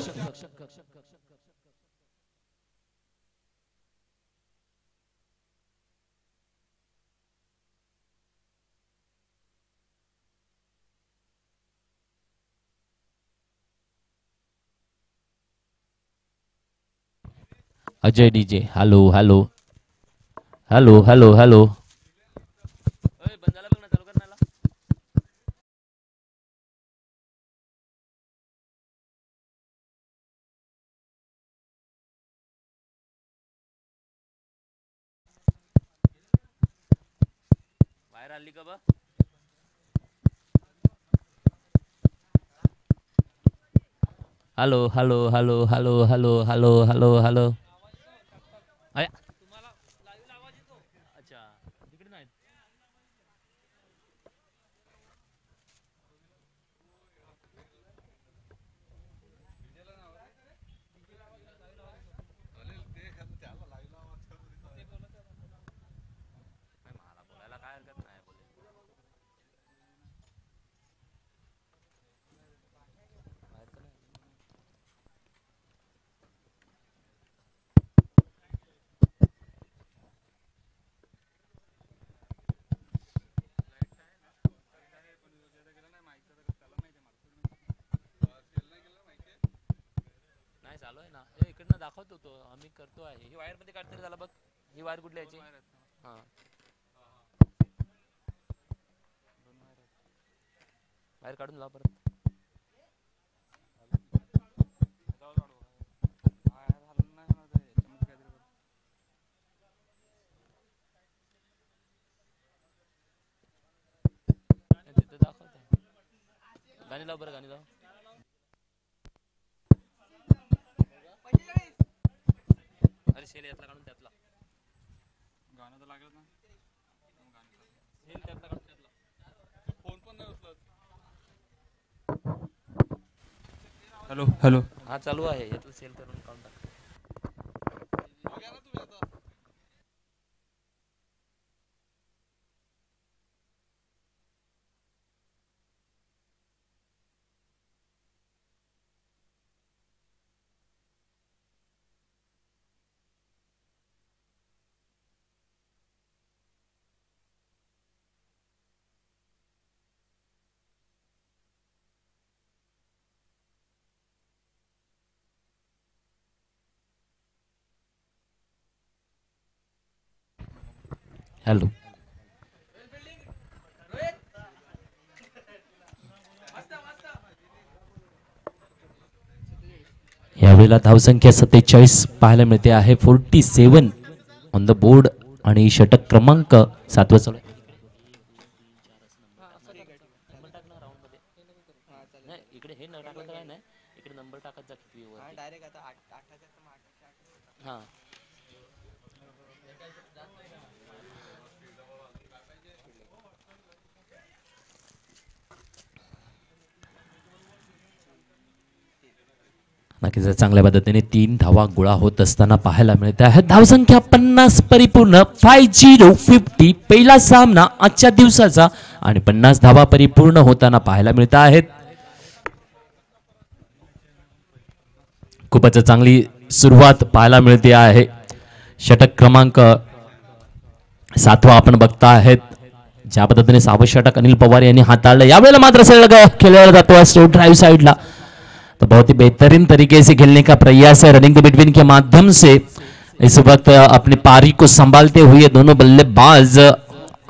Ajay DJ. Hello hello hello hello hello. Hello hello hello hello hello hello hello hello. चालू आहे ना, इकडनं दाखवतो तो आम्ही करतो आहे. ही वायर मध्ये काढतरी झाला बघ. ही वायर कुठली याची? हा वायर काढून लाव परत. तिथं दाखवते. गाणी लाव बरं, गाणी लाव. अरे शेल यातला काढून त्यातला गाणं तर लागलं ना. शेल त्यातला काढून त्यातला फोन पण नाही उचलत. Hello hello. हा चालू आहे. यातलं सेल करून काढून टाक. हॅलो. यावेळेला धावसंख्या 47 पाहायला मिळते आहे. 47 ऑन द बोर्ड आणि षटक क्रमांक 7 चालू आहे. इकडे हे न टाकलं तर काय नाही, इकडे नंबर टाकायचा किती वर डायरेक्ट आता 8 हां. नक्कीच चांगल्या पद्धतीने 3 धावा गोळा होत असताना पाहायला मिळते आहे. धावसंख्या 50 परिपूर्ण 50 पहिला सामना आजच्या दिवसाचा आणि 50 धावा परिपूर्ण होताना पाहायला मिळत आहेत. खूपच चांगली सुरुवात पाहायला मिळते आहे. षटक क्रमांक 7 आपण बघता आहेत. ज्या पद्धतीने 6वं षटक अनिल पवार यांनी हाताळलं, यावेळेला मात्र सरळ खेळला जातो स्ट्रेट ड्राइव साइडला. तो बहुत ही बेहतरीन तरीके से खेलने का प्रयास है. रनिंग द बिटवीन के माध्यम से इस वक्त अपनी पारी को संभालते हुए दोनों बल्लेबाज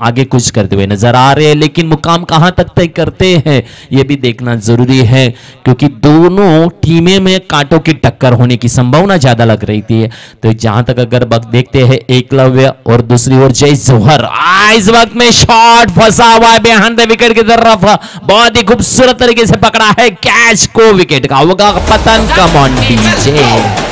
आगे कुछ करते हुए नजर आ रहे हैं, लेकिन मुकाम कहां तक तय करते हैं यह भी देखना जरूरी है, क्योंकि दोनों टीमें में कांटों की टक्कर होने की संभावना ज्यादा लग रही थी. तो जहां तक अगर देखते हैं एकलव्य और दूसरी ओर जय जौहर, इस वक्त में शॉट फंसा हुआ है बिहाइंड द विकेट की तरफ. बहुत ही खूबसूरत तरीके से पकड़ा है कैच को, विकेट का होगा पतन. कम ऑन डीजे.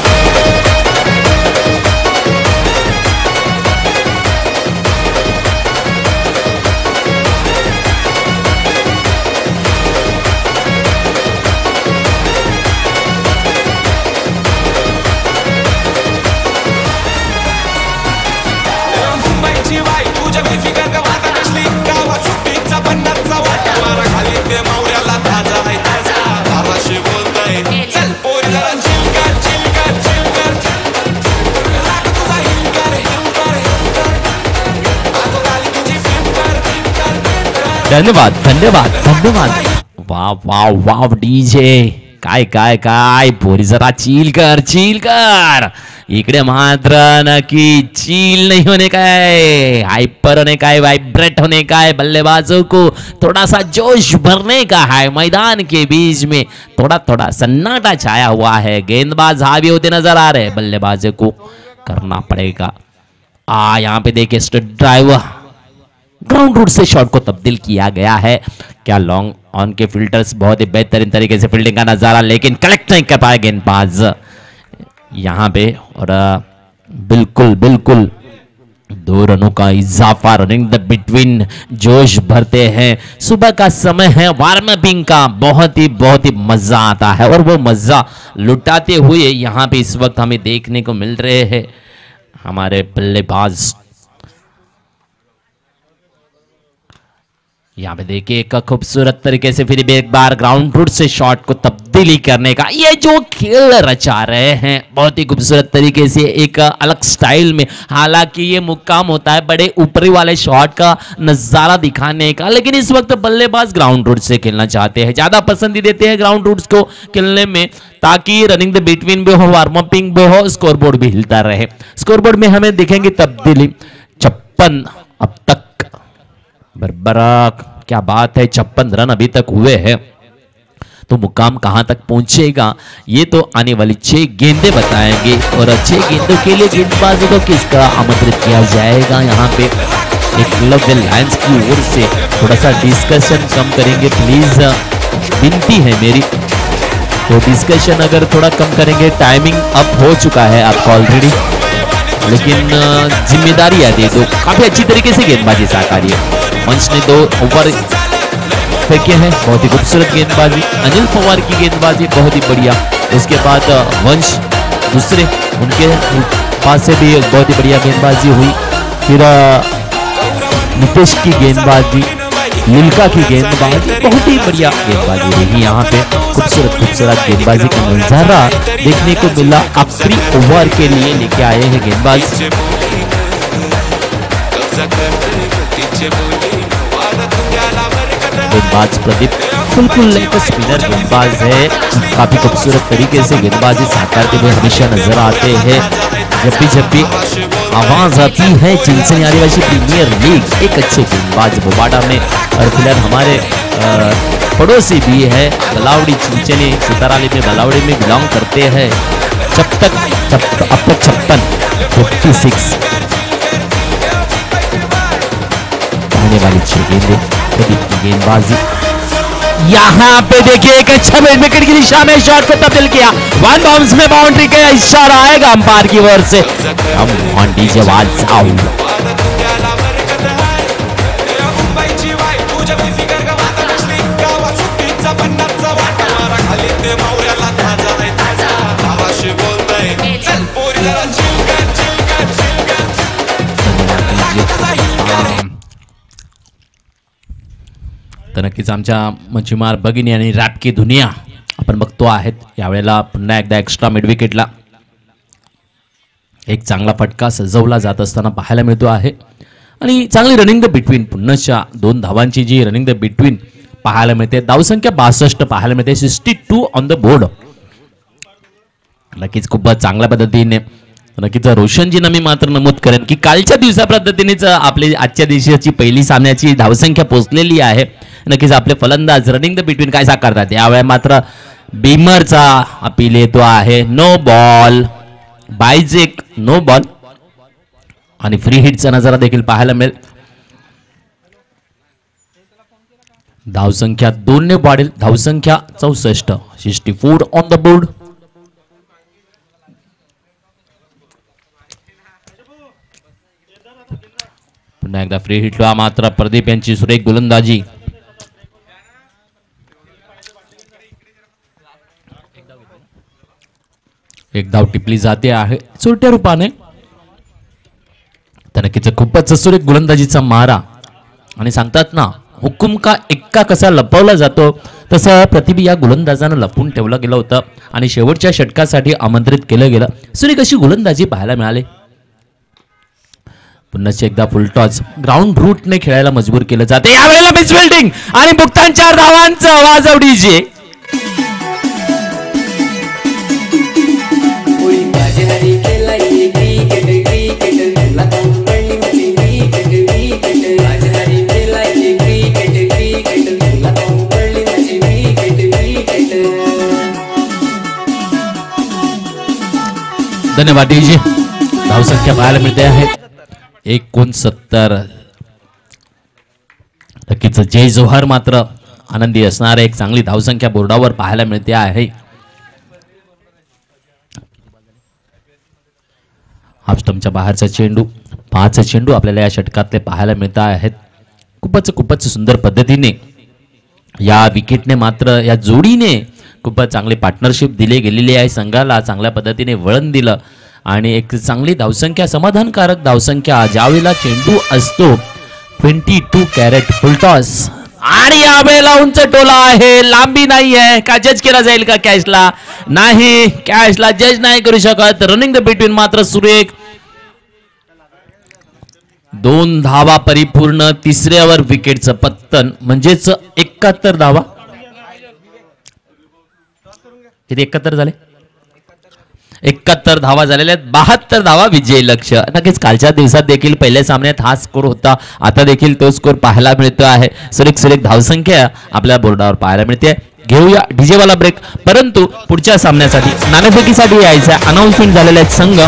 धन्यवाद धन्यवाद धन्यवाद. Wow wow wow DJ. काय काय काय पोरी जरा चिल कर. इकडे मात्र नक्की चिल नहीं होने का है, हाइपर होने का है, वाइब्रेट होने का है. बल्लेबाजों को थोड़ा सा जोश भरने का है. मैदान के बीच में थोड़ा थोड़ा सन्नाटा छाया हुआ है. गेंदबाज हावी होते नजर आ रहे हैं, बल्लेबाजों को करना पड़ेगा. यहाँ पे देखिए स्ट्रेट ड्राइव ग्राउंड रूट से शॉट को तब्दील किया गया है. क्या लॉन्ग ऑन के फिल्टर्स, बहुत ही बेहतरीन तरीके से फील्डिंग का नजारा, लेकिन कलेक्ट नहीं कर पाए गेंदबाज यहां पे. और बिल्कुल बिल्कुल 2 रनों का इजाफा. रनिंग द बिटवीन जोश भरते हैं. सुबह का समय है, वार्मअपिंग का बहुत ही मजा आता है, और वो मजा लुटाते हुए यहां पे इस वक्त हमें देखने को मिल रहे हैं हमारे बल्लेबाज. यहाँ पे देखिए एक खूबसूरत तरीके से फिर एक बार ग्राउंड रूट से शॉट को तब्दीली करने का ये जो खेल रचा रहे हैं, बहुत ही खूबसूरत तरीके से एक अलग स्टाइल में. हालांकि ये मुकाम होता है बड़े ऊपरी वाले शॉट का नजारा दिखाने का, लेकिन इस वक्त बल्लेबाज ग्राउंड रूट से खेलना चाहते हैं, ज्यादा पसंद देते हैं ग्राउंड रूट्स को खेलने में, ताकि रनिंग द बिटवीन भी हो, वार्मअपिंग भी हो, स्कोरबोर्ड भी हिलता रहे. स्कोरबोर्ड में हमें देखेंगे तब्दीली 56 अब तक बरबराक. क्या बात है, 56 रन अभी तक हुए हैं. तो मुकाम कहां तक पहुंचेगा ये तो आने वाली 6 गेंदें बताएंगे, और 6 गेंदों के लिए गेंदबाजों को किसका आमंत्रित किया जाएगा. यहाँ पे एकलव्य लायंस की ओर से थोड़ा सा डिस्कशन कम करेंगे प्लीज, विनती है मेरी. तो डिस्कशन अगर थोड़ा कम करेंगे, टाइमिंग अप हो चुका है आपका ऑलरेडी, लेकिन जिम्मेदारियां दे दो. काफी अच्छी तरीके से गेंदबाजी साकारी है. मंच ने 2 ओवर फेंके हैं, बहुत ही खूबसूरत गेंदबाजी. अनिल पवार की गेंदबाजी बहुत ही बढ़िया. उसके बाद वंश दूसरे, उनके पास से भी बहुत ही बढ़िया गेंदबाजी हुई. फिर नितेश की गेंदबाजी, लिल्का की गेंदबाजी, बहुत ही बढ़िया गेंदबाजी रही. यहाँ पे खूबसूरत गेंदबाजी का नजारा देखने को मिला. आखिरी ओवर के लिए लेके आए हैं गेंदबाज. गेंदबाज प्रदीप बिल्कुल एक स्पिनर गेंदबाज है, काफी खूबसूरत तरीके से गेंदबाजी साकारते हुए हमेशा नजर आते हैं. जब भी आवाज आती है चिंचनी आदिवासी प्रीमियर लीग, एक अच्छे गेंदबाज बोबाडा में, और फिलहाल हमारे पड़ोसी भी है बलावड़ी चिंचनी, सुताराली में बलावड़ी में बिलोंग करते हैं। अब तक 56 आने वाली 6 गेंदबाजी। यहाँ पे देखिए एक अच्छा विकेट की दिशा में शॉट को तब्दील किया, 1 बाउंस में बाउंड्री का इशारा आएगा अंपायर की ओर से। हम ऑन डीजे वाज आउट। तर नक्कीच आमच्या मच्छीमार भगिनी आणि रॅप की दुनिया आपण बघतो आहेत। यावेळेला पुन्हा एकदा एक्स्ट्रा मिड विकेटला एक चांगला फटका सजवला जात असताना पाहायला मिळतो आहे आणि चांगली रनिंग द बिटवीन, पुन्हाच्या 2 धावांची जी रनिंग द बिटवीन पाहायला मिळते। धावसंख्या 62 पाहायला मिळते, 62 ऑन द बोर्ड। नक्कीच खूप चांगल्या पद्धतीने नक्कीच रोशनजींना मी मात्र नमूद करेन की कालच्या दिवसा पद्धतीनेच आपली आजच्या दिवसाची पहिली सामन्याची धावसंख्या पोहोचलेली आहे। नक्कीच आपले फलंदाज रनिंग द बिटवीन काय साकारतात, यावेळी मात्र बीमरचा अपील येतो आहे, नो बॉल, बायजेक नो बॉल आणि फ्री हिटचा नजारा देखील पाहायला मिळेल। धावसंख्या 2 ने वाढेल, धावसंख्या 64, 64 ऑन द बोर्ड। पुन्हा एकदा फ्री हिटला मात्र प्रदीप यांची सुरेख गोलंदाजी। एक धाव टिपली जाते आहे छोट्या रूपाने। तर नक्कीच खूपच सुरेख गोलंदाजीचा मारा आणि सांगतात ना हुकुम का एक्का कसा लपवला जातो तसं प्रतिभी या गोलंदाजानं लपवून ठेवलं गेलं होतं आणि शेवटच्या षटकासाठी आमंत्रित केलं गेलं। सुरेख अशी गोलंदाजी पाहायला मिळाली। पुन्हा एकदा फुलटॉस ग्राउंड रूटने खेळायला मजबूर केलं जाते। यावेळेला मिस फिल्डिंग आणि बुक्तान 4 धावांचं वाजवडीजे। धन्यवाद डीजे। धावसंख्या पाहायला मिळते आहे 69। नक्कीच जय जोहर मात्र आनंदी असणारे एक चांगली धावसंख्या बोर्डावर पाहायला मिळते आहे। हाफ स्टंपच्या बाहेरचा चेंडू, 5 चेंडू आपल्याला या षटकातले पाहायला मिळत आहेत। खूपच सुंदर पद्धतीने या विकेटने मात्र या जोडीने खूपच चांगली पार्टनरशिप दिली गेलेली आहे। संघाला चांगल्या पद्धतीने वळण दिलं आणि एक चांगली धावसंख्या, समाधानकारक धावसंख्या ज्यावेळेला चेंडू असतो 22 कॅरेट फुलटॉस आणि यावेळेला उंच टोला आहे, लांबी नाही आहे। का जज केला जाईल का कॅचला? नाही, कॅचला जज नाही करू शकत। रनिंग द बिटवीन मात्र सुरेख 2 धावा परिपूर्ण, तिसऱ्यावर विकेटचं पत्तन म्हणजेच 71 धावा। किती 71 झाले? 71 धावा झालेल्या आहेत, 72 धावा विजयी लक्ष्य। नक्कीच कालच्या दिवसात देखील पहिल्या सामन्यात हा स्कोर होता, आता देखील तो स्कोर पाहायला मिळतो आहे। सुरेख धावसंख्या आपल्या बोर्डावर पाहायला मिळते। घेऊया डीजे वाला ब्रेक, परंतु पुढच्या सामन्यासाठी नाणेफेकीसाठी यायचं अनाउन्समेंट झालेले आहेत संघ।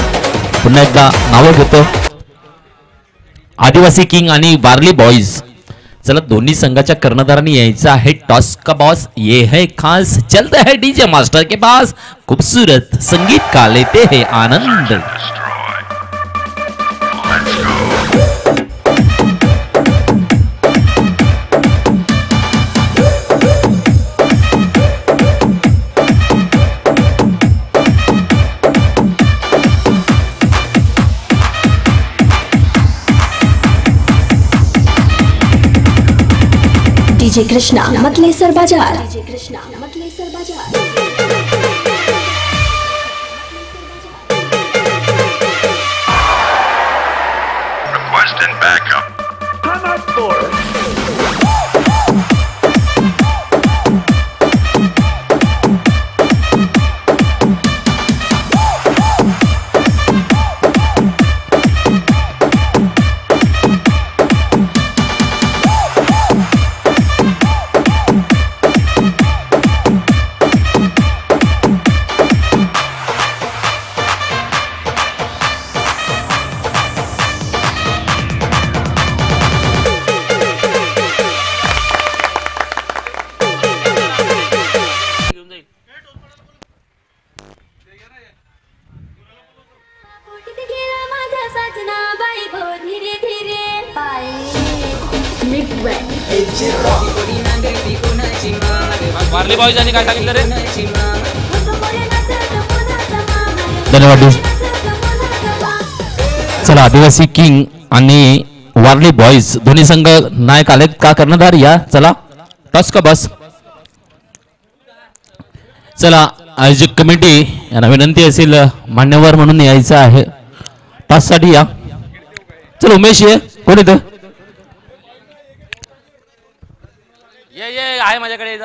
पुन्हा एकदा नावं घेतो, आदिवासी किंग आणि वारली बॉयज। चला दोन्ही संघाच्या कर्णधारांनी यायचं आहे टॉस का बॉस, ये है खास, चलते है डीजे मास्टर के पास, खूबसूरत संगीत का लेते हैं आनंद। डीजे कृष्णा मतलेसर बाजार। Requesting backup. Come up for it. Warli boys यांनी काय सांगितलं रे? धन्यवाद. चला, आदिवासी किंग आणि वारली बॉयज दोन्ही संघ नायक आलेत का कर्णधार या. चला टॉस का बस. चला, आयोजक कमिटी यांना विनंती असेल मान्यवर म्हणून यायचं आहे टॉस साठी या. चल उमेश ये. कोण येतं? ये आहे माझ्याकडे.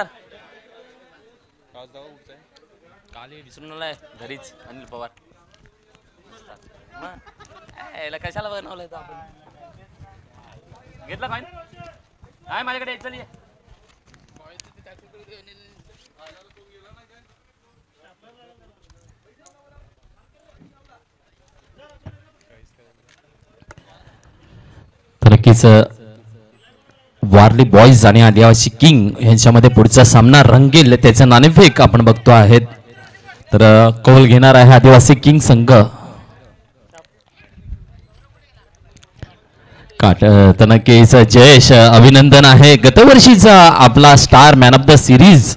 काली विसरून आलाय घरीच. अनिल पवार याला कशाला बनवलंय आपण? घेतला फाईन आहे माझ्याकडे. चल ये. नक्कीच वारली बॉयज आणि आदिवासी किंग यांच्यामध्ये पुढचा सामना रंगेल त्याचं नाणेफेक आपण बघतो आहेत. तर कौल घेणार आहे आदिवासी किंग संघ. नक्कीच जयेश अभिनंदन आहे. गतवर्षीचा आपला star man of the series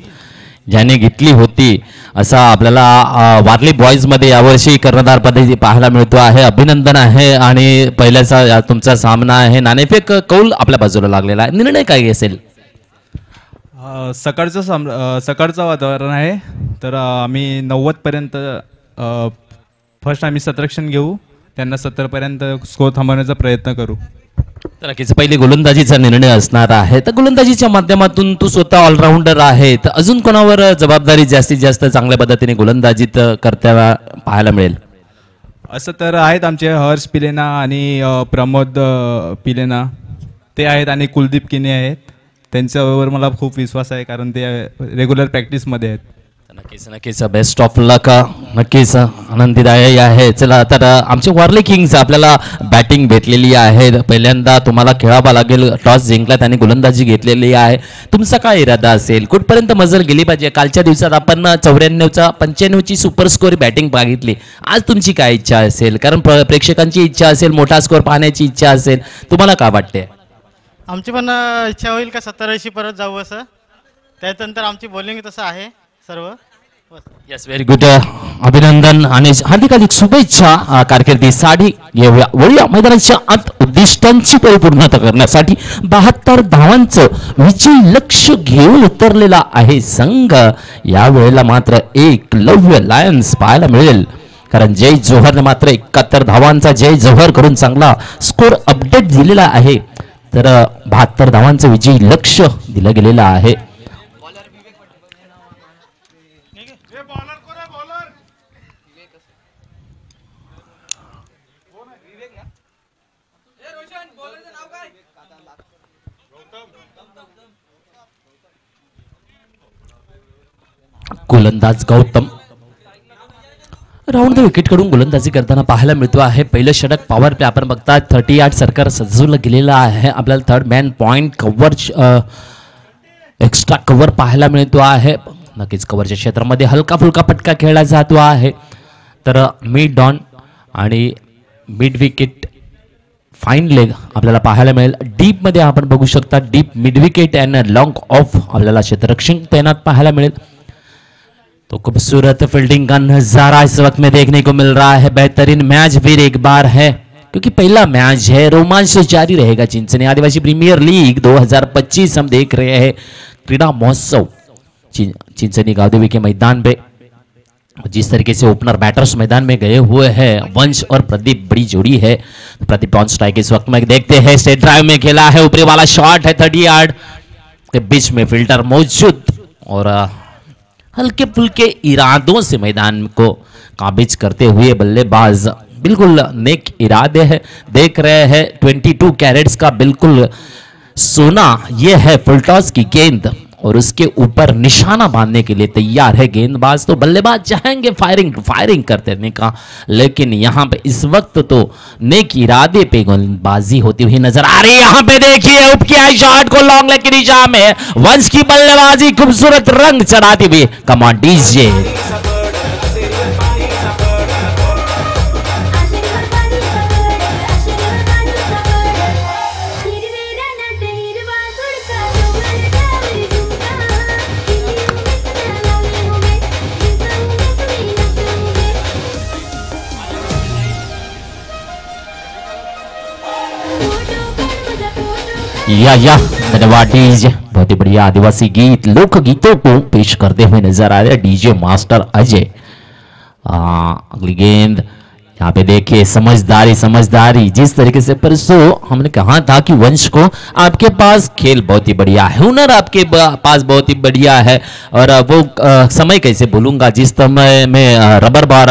ज्याने घेतली होती असा आपल्याला वारली बॉयज मध्ये यावर्षी कर्णधार पदी पाहायला मिळतो आहे. अभिनंदन आहे. आणि पहिल्याचा तुमचा सामना आहे. नाणेफेक कौल आपल्या बाजूला लागलेला आहे. निर्णय काय असेल? सकाळचं वातावरण आहे. तर आम्ही 90 पर्यंत फर्स्ट आम्ही सतरक्षण घेऊ. त्यांना 70 पर्यंत स्कोर थांबवण्याचा प्रयत्न करू. तर नक्कीच पहिली गोलंदाजीचा निर्णय असणार आहे. तर गोलंदाजीच्या माध्यमातून तू स्वतः ऑलराऊंडर आहे. तर अजून कोणावर जबाबदारी जास्तीत जास्त चांगल्या पद्धतीने गोलंदाजीत करता पाहायला मिळेल? असं तर आहेत आमचे हर्ष पिलेना आणि प्रमोद पिलेना ते आहेत आणि कुलदीप किने आहेत. त्यांच्यावर मला खूप विश्वास आहे कारण ते रेग्युलर प्रॅक्टिसमध्ये आहेत. नक्कीच बेस्ट ऑफ लक. नक्कीच आनंदीदायक आहे. चला, तर आमचे वारली किंग्स आपल्याला बॅटिंग भेटलेली आहे. पहिल्यांदा तुम्हाला खेळावं लागेल. टॉस जिंकलात आणि गोलंदाजी घेतलेली आहे. तुमचा काय इरादा असेल? कुठपर्यंत मजल गेली पाहिजे? कालच्या दिवसात आपण 94चा 95ची सुपर स्कोर बॅटिंग बघितली. आज तुमची काय इच्छा असेल? कारण प्रेक्षकांची इच्छा असेल, मोठा स्कोर पाहण्याची इच्छा असेल. तुम्हाला काय वाटते? आमची पण इच्छा होईल का 70-80 परत जाऊ असं. त्यानंतर आमची बॉलिंग तसं आहे सर्व. Yes, very good. अभिनंदन आणि हार्दिक शुभेच्छा कारकिर्दीसाठी. वळूया मैदानाच्या आत उद्दिष्टांची परिपूर्णता करण्यासाठी 72 धावांचं विजयी लक्ष घेऊन उतरलेला आहे संघ. यावेळेला मात्र एकलव्य लायन्स पाहायला मिळेल कारण जय जोहरने मात्र 71 धावांचा जय जोहर करून चांगला स्कोर अपडेट दिलेला आहे. तर 72 धावांचं विजयी लक्ष दिलं गेलेलं आहे. गोलंदाज गौतम राऊंड द विकेट कडून गोलंदाजी करताना पाहायला मिळतो आहे. पहिलं षटक पॉवर प्ले आपण बघता 38 सरकार सजवलं गेलेलं आहे. आपल्याला third man point cover extra cover पाहायला मिळतो आहे. नक्कीच कव्हरच्या क्षेत्रामध्ये हलका फुलका पटका खेळला जातो आहे. तर मिड डॉन आणि मिड विकेट फाईन लेग आपल्याला पाहायला मिळेल. डीप मध्ये आपण बघू शकता deep mid wicket and long off आपल्याला क्षेत्ररक्षण तैनात पाहायला मिळेल. तो खूबसूरत फील्डिंग का नजारा इस वक्त में देखने को मिल रहा है. बेहतरीन मैच फिर एक बार है क्योंकि पहला मैच है. रोमांच जारी रहेगा. चिंचनी आदिवासी प्रीमियर लीग 2025 हम देख रहे हैं. क्रीडा महोत्सव चिंचनी गावदेवी के मैदान पे जिस तरीके से ओपनर बैटर्स मैदान में गए हुए हैं वंश और प्रदीप बड़ी जोड़ी है. प्रदीप ऑन स्ट्राइक इस वक्त में देखते हैं. स्ट्रेट ड्राइव में खेला है. ऊपरी वाला शॉट है 30 यार्ड के बीच में फिल्टर मौजूद और हल्के फुल्के इरादों से मैदान को काबिज करते हुए बल्लेबाज बिल्कुल नेक इरादे है. देख रहे हैं 22 कैरेट्स का बिल्कुल सोना ये है फुल टॉस की गेंद और उसके ऊपर निशाना बांधने के लिए तैयार है गेंदबाज. तो बल्लेबाज चाहेंगे फायरिंग करते रहने का लेकिन यहाँ पे इस वक्त तो नेक इरादे पे गेंदबाजी होती हुई नजर आ रही है. यहाँ पे देखिए उप किया शॉट को लॉन्ग लेग की दिशा में वंश की बल्लेबाजी खूबसूरत रंग चढ़ाती हुई. कम ऑन डीजे. या धन्यवाद डीजे। बहुत ही बढ़िया आदिवासी गीत लोक गीतों को पेश करते हुए नजर आ रहे हैं डीजे मास्टर अजय। अगली गेंद यहाँ पे देखिए, समझदारी समझदारी, जिस तरीके से परसों हमने कहा था कि वंश को आपके पास खेल बहुत ही बढ़िया है, हुनर आपके पास बहुत ही बढ़िया है, और वो समय कैसे भूलूंगा जिस समय में रबर बार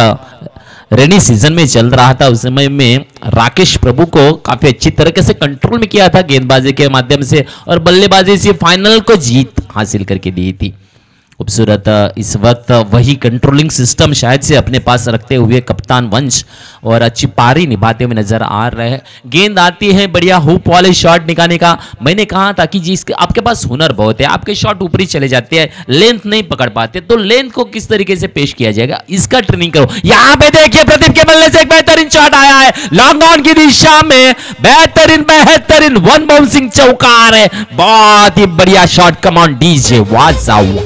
रेनी सीजन में चल रहा था, उस समय में राकेश प्रभु को काफी अच्छी तरीके से कंट्रोल में किया था गेंदबाजी के माध्यम से, और बल्लेबाजी से फाइनल को जीत हासिल करके दी थी। खूबसूरत इस वक्त वही कंट्रोलिंग सिस्टम शायद से अपने पास रखते हुए कप्तान वंश और अच्छी पारी निभाते हुए नजर आ रहे हैं। गेंद आती है बढ़िया हुप वाले शॉट निकालने का। मैंने कहा था कि जिस आपके पास हुनर बहुत है, आपके शॉट ऊपरी चले जाते हैं, लेंथ नहीं पकड़ पाते, तो लेंथ को किस तरीके से पेश किया जाएगा इसका ट्रेनिंग करो। यहाँ पे देखिए प्रदीप के बल्ले से एक बेहतरीन शॉट आया है लॉन्ग ऑन की दिशा में, बेहतरीन वन बाउंसिंग चौकार है, बहुत ही बढ़िया शॉट। कम ऑन डीजे वाजाओ।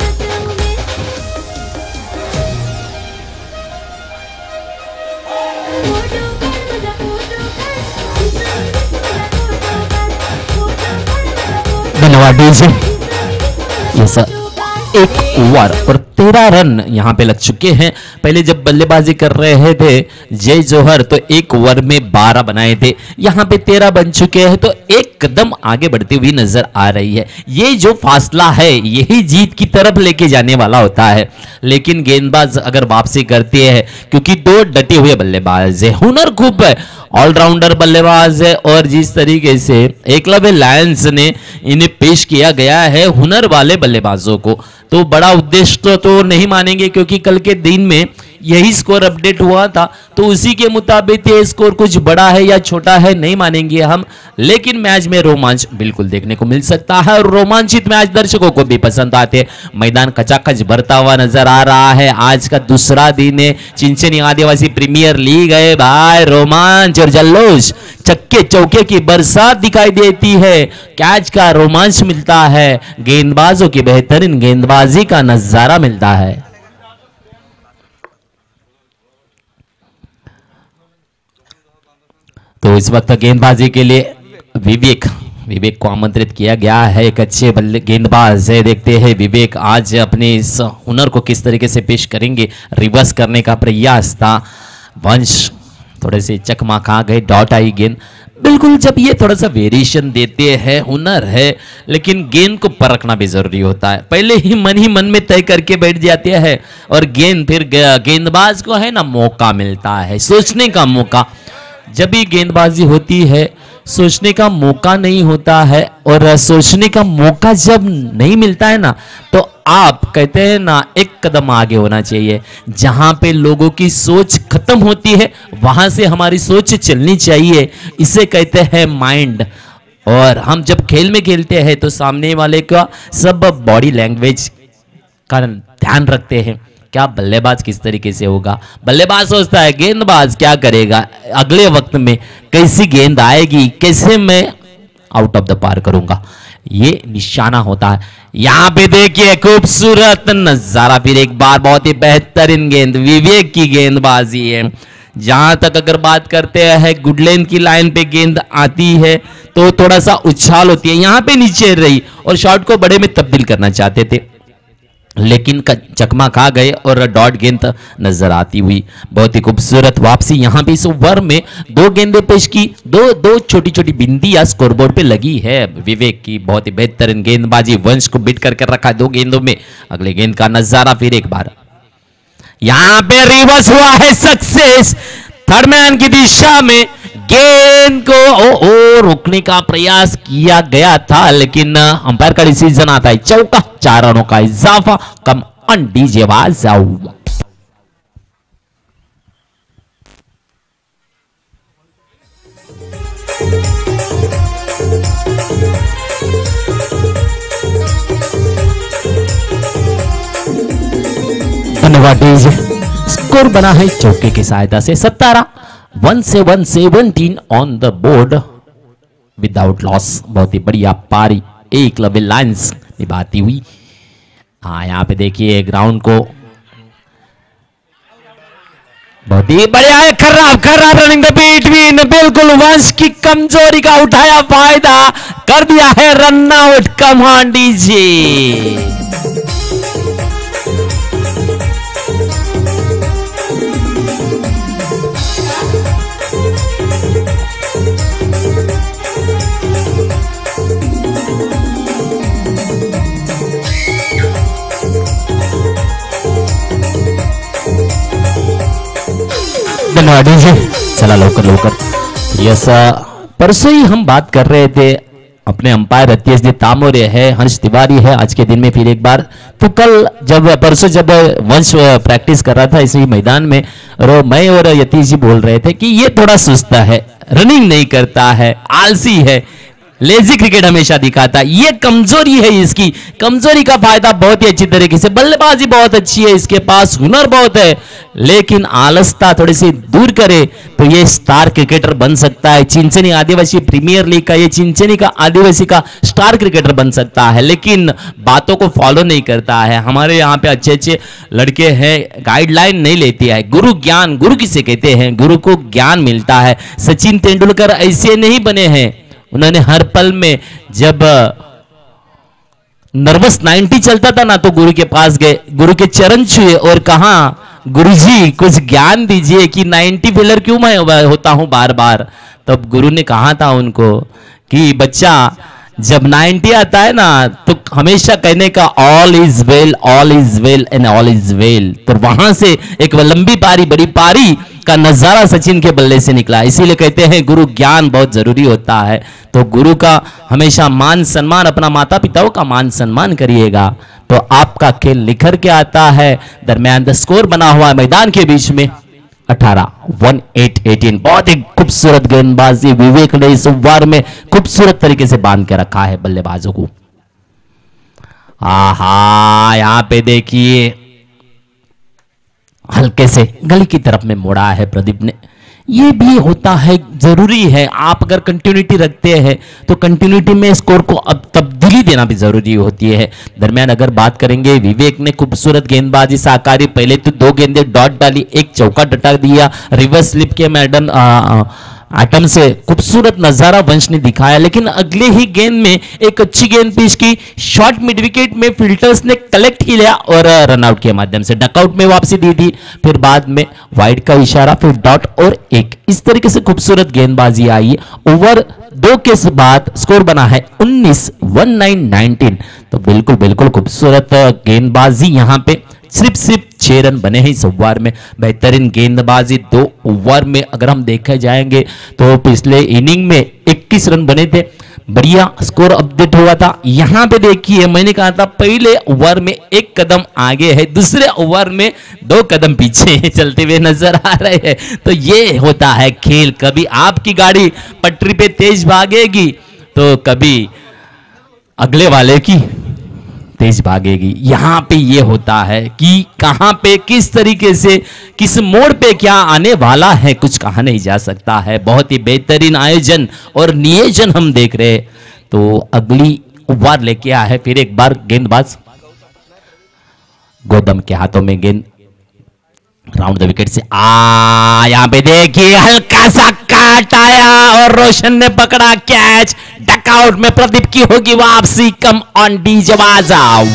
धन्यवाद डीजे। ये सर एक ओवर और 13 रन यहाँ पे लग चुके हैं। पहले जब बल्लेबाजी कर रहे थे जय जौहर तो एक ओवर में 12 बनाए थे, यहाँ पे 13 बन चुके हैं, तो एक कदम आगे बढ़ती हुई नजर आ रही है। ये जो फासला है यही जीत की तरफ लेके जाने वाला होता है। लेकिन गेंदबाज अगर वापसी करते हैं, क्योंकि दो डटे हुए बल्लेबाज है, हुनर खूब है, ऑलराउंडर बल्लेबाज है, और जिस तरीके से एकलव्य लायंस ने इन्हें पेश किया गया है हुनर वाले बल्लेबाजों को, तो बड़ा उद्देश्य तो नहीं मानेंगे, क्योंकि कल के दिन में यही स्कोर अपडेट हुआ था, तो उसी के मुताबिक ये स्कोर कुछ बड़ा है या छोटा है नहीं मानेंगे हम। लेकिन मैच में रोमांच बिल्कुल देखने को मिल सकता है, और रोमांचित मैच दर्शकों को भी पसंद आते हैं। मैदान कचाकच भरता हुआ नजर आ रहा है। आज का दूसरा दिन है चिंचनी आदिवासी प्रीमियर लीग है भाई, रोमांच और जल्लोष, चक्के चौके की बरसात दिखाई देती है, कैच का रोमांच मिलता है, गेंदबाजों की बेहतरीन गेंदबाजी का नजारा मिलता है। तो इस वक्त गेंदबाजी के लिए विवेक को आमंत्रित किया गया है, एक अच्छे गेंदबाज है। देखते हैं विवेक आज अपने इस हुनर को किस तरीके से पेश करेंगे। रिवर्स करने का प्रयास था, वंश थोड़े से चकमा खा गए, डॉट आई गेंद। बिल्कुल जब ये थोड़ा सा वेरिएशन देते हैं, हुनर है, लेकिन गेंद को परखना भी जरूरी होता है। पहले ही मन में तय करके बैठ जाते हैं, और गेंद फिर गेंदबाज को है ना मौका मिलता है सोचने का मौका। जब भी गेंदबाजी होती है सोचने का मौका नहीं होता है, और सोचने का मौका जब नहीं मिलता है ना, तो आप कहते हैं ना एक कदम आगे होना चाहिए। जहां पे लोगों की सोच खत्म होती है वहां से हमारी सोच चलनी चाहिए, इसे कहते हैं माइंड। और हम जब खेल में खेलते हैं तो सामने वाले का सब बॉडी लैंग्वेज का ध्यान रखते हैं। क्या बल्लेबाज किस तरीके से होगा, बल्लेबाज सोचता है गेंदबाज क्या करेगा, अगले वक्त में कैसी गेंद आएगी, कैसे मैं आउट ऑफ द पार करूंगा, ये निशाना होता है। यहां पे देखिए खूबसूरत नजारा, फिर एक बार बहुत ही बेहतरीन गेंद, विवेक की गेंदबाजी है। जहां तक अगर बात करते हैं गुडलैंड की लाइन पे गेंद आती है तो थोड़ा सा उछाल होती है, यहां पे नीचे रही और शॉट को बड़े में तब्दील करना चाहते थे, लेकिन चकमा खा गए और डॉट गेंद नजर आती हुई। बहुत ही खूबसूरत वापसी यहाँ पे इस ओवर में 2 गेंदें पेश की, दो छोटी छोटी बिंदियां स्कोरबोर्ड पे लगी है विवेक की। बहुत ही बेहतरीन गेंदबाजी, वंश को बीट करके रखा 2 गेंदों में। अगले गेंद का नजारा फिर एक बार, यहां पे रिवर्स हुआ है सक्सेस, थर्ड मैन की दिशा में गेंद को रोकने का प्रयास किया गया था, लेकिन अंपायर का डिसीजन आता है चौका, 4 रनों का इजाफा। कम ऑन डीजे वाजाओ। धन्यवाद डीजे। स्कोर बना है चौके की सहायता से 17 117 on the board without loss. बहुत ही बढ़िया पारी एकलव्य लाइंस निभाती हुई। हाँ यहाँ पे देखिए ग्राउंड को बहुत ही बढ़िया है, खराब रनिंग द बिटवीन, बिल्कुल वंश की कमजोरी का उठाया फायदा, कर दिया है run out. Come on DJ. धन्यवाद डीजे। चला लवकर। यस, परसों ही हम बात कर रहे थे अपने अंपायर रत्येश तामोरे है, हर्ष तिवारी है, आज के दिन में फिर एक बार। तो कल परसों जब वंश प्रैक्टिस कर रहा था इसी मैदान में, और मैं और यतीश जी बोल रहे थे कि ये थोड़ा सुस्त है, रनिंग नहीं करता है, आलसी है, लेजी क्रिकेट हमेशा दिखाता है, ये कमजोरी है इसकी। कमजोरी का फायदा बहुत ही अच्छी तरीके से, बल्लेबाजी बहुत अच्छी है इसके पास, हुनर बहुत है, लेकिन आलसता थोड़ी सी दूर करे तो ये स्टार क्रिकेटर बन सकता है। चिंचनी आदिवासी प्रीमियर लीग का, ये चिंचनी का आदिवासी का स्टार क्रिकेटर बन सकता है, लेकिन बातों को फॉलो नहीं करता है। हमारे यहाँ पे अच्छे लड़के हैं, गाइडलाइन नहीं लेती है। गुरु ज्ञान, गुरु किसे कहते हैं? गुरु को ज्ञान मिलता है। सचिन तेंदुलकर ऐसे नहीं बने हैं, उन्होंने हर पल में जब नर्वस 90 चलता था ना, तो गुरु के पास गए, गुरु के चरण छुए और कहा, गुरुजी कुछ ज्ञान दीजिए कि 90 फेलर क्यों मैं होता हूं बार बार। तब गुरु ने कहा था उनको कि बच्चा, जब 90 आता है ना तो हमेशा कहने का all is well and all is well. तो वहां से एक लंबी पारी, बड़ी पारी का नजारा सचिन के बल्ले से निकला। इसीलिए कहते हैं गुरु ज्ञान बहुत जरूरी होता है। तो गुरु का हमेशा मान सम्मान, अपना माता पिताओं का मान सम्मान करिएगा तो आपका खेल निखर के आता है। दरमियान द स्कोर बना हुआ है मैदान के बीच में 18 बहुत ही खूबसूरत गेंदबाजी विवेक ने इस ओवर में खूबसूरत तरीके से बांध के रखा है बल्लेबाजों को। आहा, यहां पे देखिए हल्के से गली की तरफ में मोड़ा है प्रदीप ने। ये भी होता है, जरूरी है। आप अगर कंटिन्यूटी रखते हैं तो कंटिन्यूटी में स्कोर को अब तब्दीली देना भी जरूरी होती है। दरमियान अगर बात करेंगे, विवेक ने खूबसूरत गेंदबाजी साकारी, पहले तो 2 गेंदे डॉट डाली, एक चौका डटा दिया, रिवर्स स्लिप के मैडम आइटम से खूबसूरत नजारा वंश ने दिखाया। लेकिन अगले ही गेंद में एक अच्छी गेंद पिच की, शॉर्ट मिड विकेट में फिल्टर्स ने कलेक्ट ही लिया और रनआउट के माध्यम से डकआउट में वापसी दी थी। फिर बाद में वाइड का इशारा, फिर डॉट और एक, इस तरीके से खूबसूरत गेंदबाजी आई। ओवर 2 के बाद स्कोर बना है 19 तो बिल्कुल खूबसूरत गेंदबाजी यहां पे। सिर्फ 6 रन बने हैं इस ओवर में। बेहतरीन गेंदबाजी 2 ओवर में अगर हम देखे जाएंगे तो पिछले इनिंग में 21 रन बने थे, बढ़िया स्कोर अपडेट हुआ था। यहां पे देखिए, मैंने कहा था पहले ओवर में 1 कदम आगे है, दूसरे ओवर में 2 कदम पीछे चलते हुए नजर आ रहे हैं। तो ये होता है खेल, कभी आपकी गाड़ी पटरी पे तेज भागेगी तो कभी अगले वाले की तेज भागेगी। यहां पे ये होता है कि कहां पे किस तरीके से किस मोड़ पे क्या आने वाला है, कुछ कहा नहीं जा सकता है। बहुत ही बेहतरीन आयोजन और नियोजन हम देख रहे हैं। तो अगली ओवर लेके आया है फिर एक बार गेंदबाज गौतम के हाथों में गेंद, राउंड द विकेट से यहां पे देखिए हल्का सा काट आया और रोशन ने पकड़ा कैच। डकआउट में प्रदीप की होगी वापसी। कम ऑन डीजे बजाओ।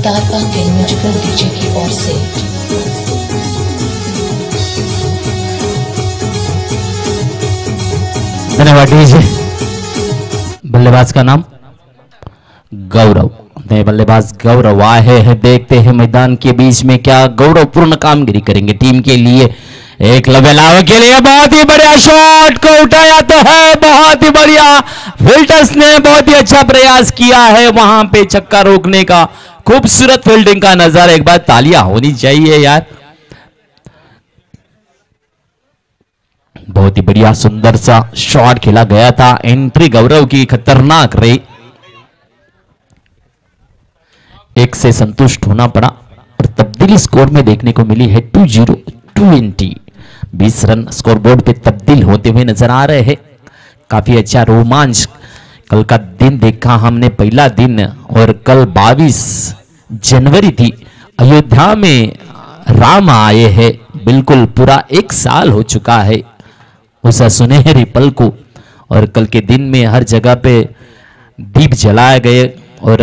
अवतार के म्यूजिकल डीजे की ओर से धन्यवाद डीजे। बल्लेबाज का नाम गौरव। नए बल्लेबाज गौरव आए हैं, देखते हैं मैदान के बीच में क्या गौरवपूर्ण कामगिरी करेंगे टीम के लिए। एक लवेलाव के लिए बहुत ही बढ़िया शॉट को उठाया तो है, बहुत ही बढ़िया। फील्डर्स ने बहुत ही अच्छा प्रयास किया है वहां पे छक्का रोकने का। खूबसूरत फील्डिंग का नजारा, एक बार तालियां होनी चाहिए यार। बहुत ही बढ़िया सुंदर सा शॉट खेला गया था। एंट्री गौरव की खतरनाक रही, एक से संतुष्ट होना पड़ा और तब्दीली स्कोर में देखने को मिली है 20 20 रन स्कोरबोर्ड पे तब्दील होते हुए नजर आ रहे हैं। काफी अच्छा रोमांच कल का दिन देखा हमने, पहला दिन, और कल 22 जनवरी थी। अयोध्या में राम आए हैं, बिल्कुल पूरा 1 साल हो चुका है उस सुनहरी पल को। और कल के दिन में हर जगह पे दीप जलाए गए और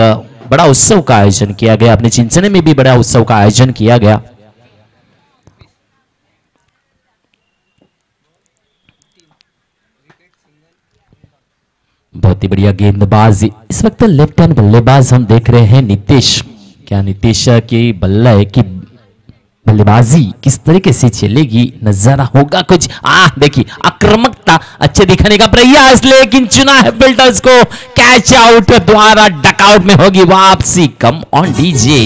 बड़ा उत्सव का आयोजन किया गया। अपने चिंचने में भी बड़ा उत्सव का आयोजन किया गया। बहुत ही बढ़िया गेंदबाजी। इस वक्त लेफ्ट हैंड बल्लेबाज हम देख रहे हैं नीतीश। क्या नीतीश की बल्ला की बल्लेबाजी किस तरीके से चलेगी, नजारा होगा कुछ। देखिए आक्रामकता अच्छे दिखाने का प्रयास, लेकिन चुना है फिल्डर्स को। कैच आउट द्वारा डकआउट में होगी वापसी। कम ऑन डीजे।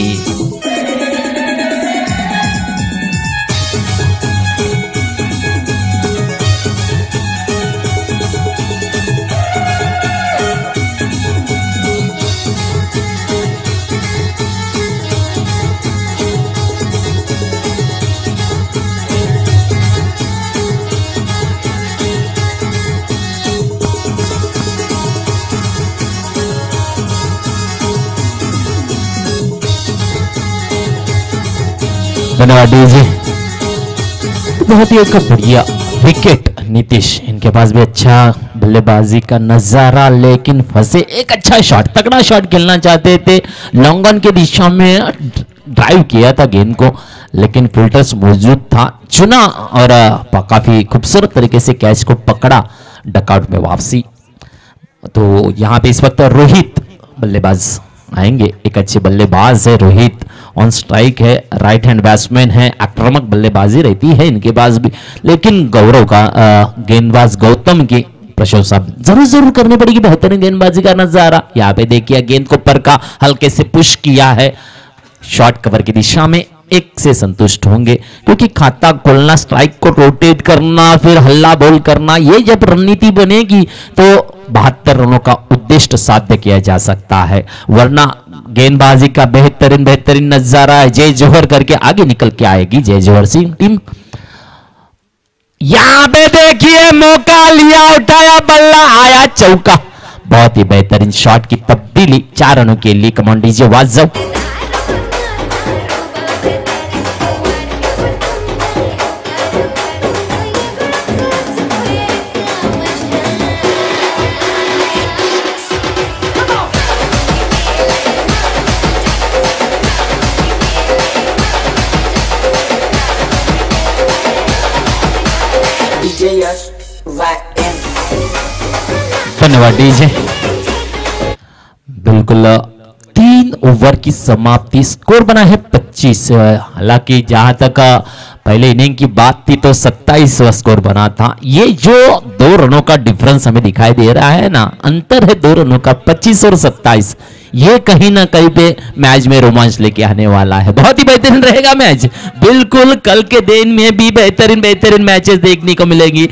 धन्यवाद डीजे। बहुत ही एक बढ़िया विकेट नीतीश, इनके पास भी अच्छा बल्लेबाजी का नजारा, लेकिन फंसे। एक अच्छा शॉट, तगड़ा शॉट खेलना चाहते थे, लॉन्ग ऑन की दिशा में ड्राइव किया था गेंद को, लेकिन फिल्टर्स मौजूद था, चुना और काफी खूबसूरत तरीके से कैच को पकड़ा। डकआउट में वापसी। तो यहाँ पे इस वक्त रोहित बल्लेबाज आएंगे। एक अच्छे बल्लेबाज है रोहित, ऑन स्ट्राइक है, राइट हैंड बैट्समैन है, आक्रामक बल्लेबाजी रहती है इनके पास भी। लेकिन गौरव का गेंदबाज गौतम की प्रशंसा जरूर करनी पड़ेगी। बेहतरीन गेंदबाजी का नजारा यहाँ पे देखिए, गेंद को परखा, हल्के से पुश किया है, शॉर्ट कवर की दिशा में। 1 से संतुष्ट होंगे, क्योंकि खाता खोलना, स्ट्राइक को रोटेट करना, फिर हल्ला बोल करना, ये जब रणनीति बनेगी तो 72 रनों का उद्देश्य साध्य किया जा सकता है। वरना गेंदबाजी का बेहतरीन नजारा है। जय जोहर करके आगे निकल के आएगी जय जोहर सिंह टीम। यहां पे देखिए मौका लिया, उठाया बल्ला, आया चौका। बहुत ही बेहतरीन शॉट की तब्दीली 4 रनों के लिए। कमांड डीजे वाजव। धन्यवाद डीजे। बिल्कुल 3 ओवर की समाप्ति, स्कोर बना है 25। हालांकि जहां तक पहले इनिंग की बात थी तो 27 स्कोर बना था। ये जो 2 रनों का डिफरेंस हमें दिखाई दे रहा है ना, अंतर है 2 रनों का, 25 और 27। ये कहीं ना कहीं पे मैच में रोमांच लेके आने वाला है। बहुत ही बेहतरीन रहेगा मैच। बिल्कुल कल के दिन में भी बेहतरीन मैचेस देखने को मिलेगी।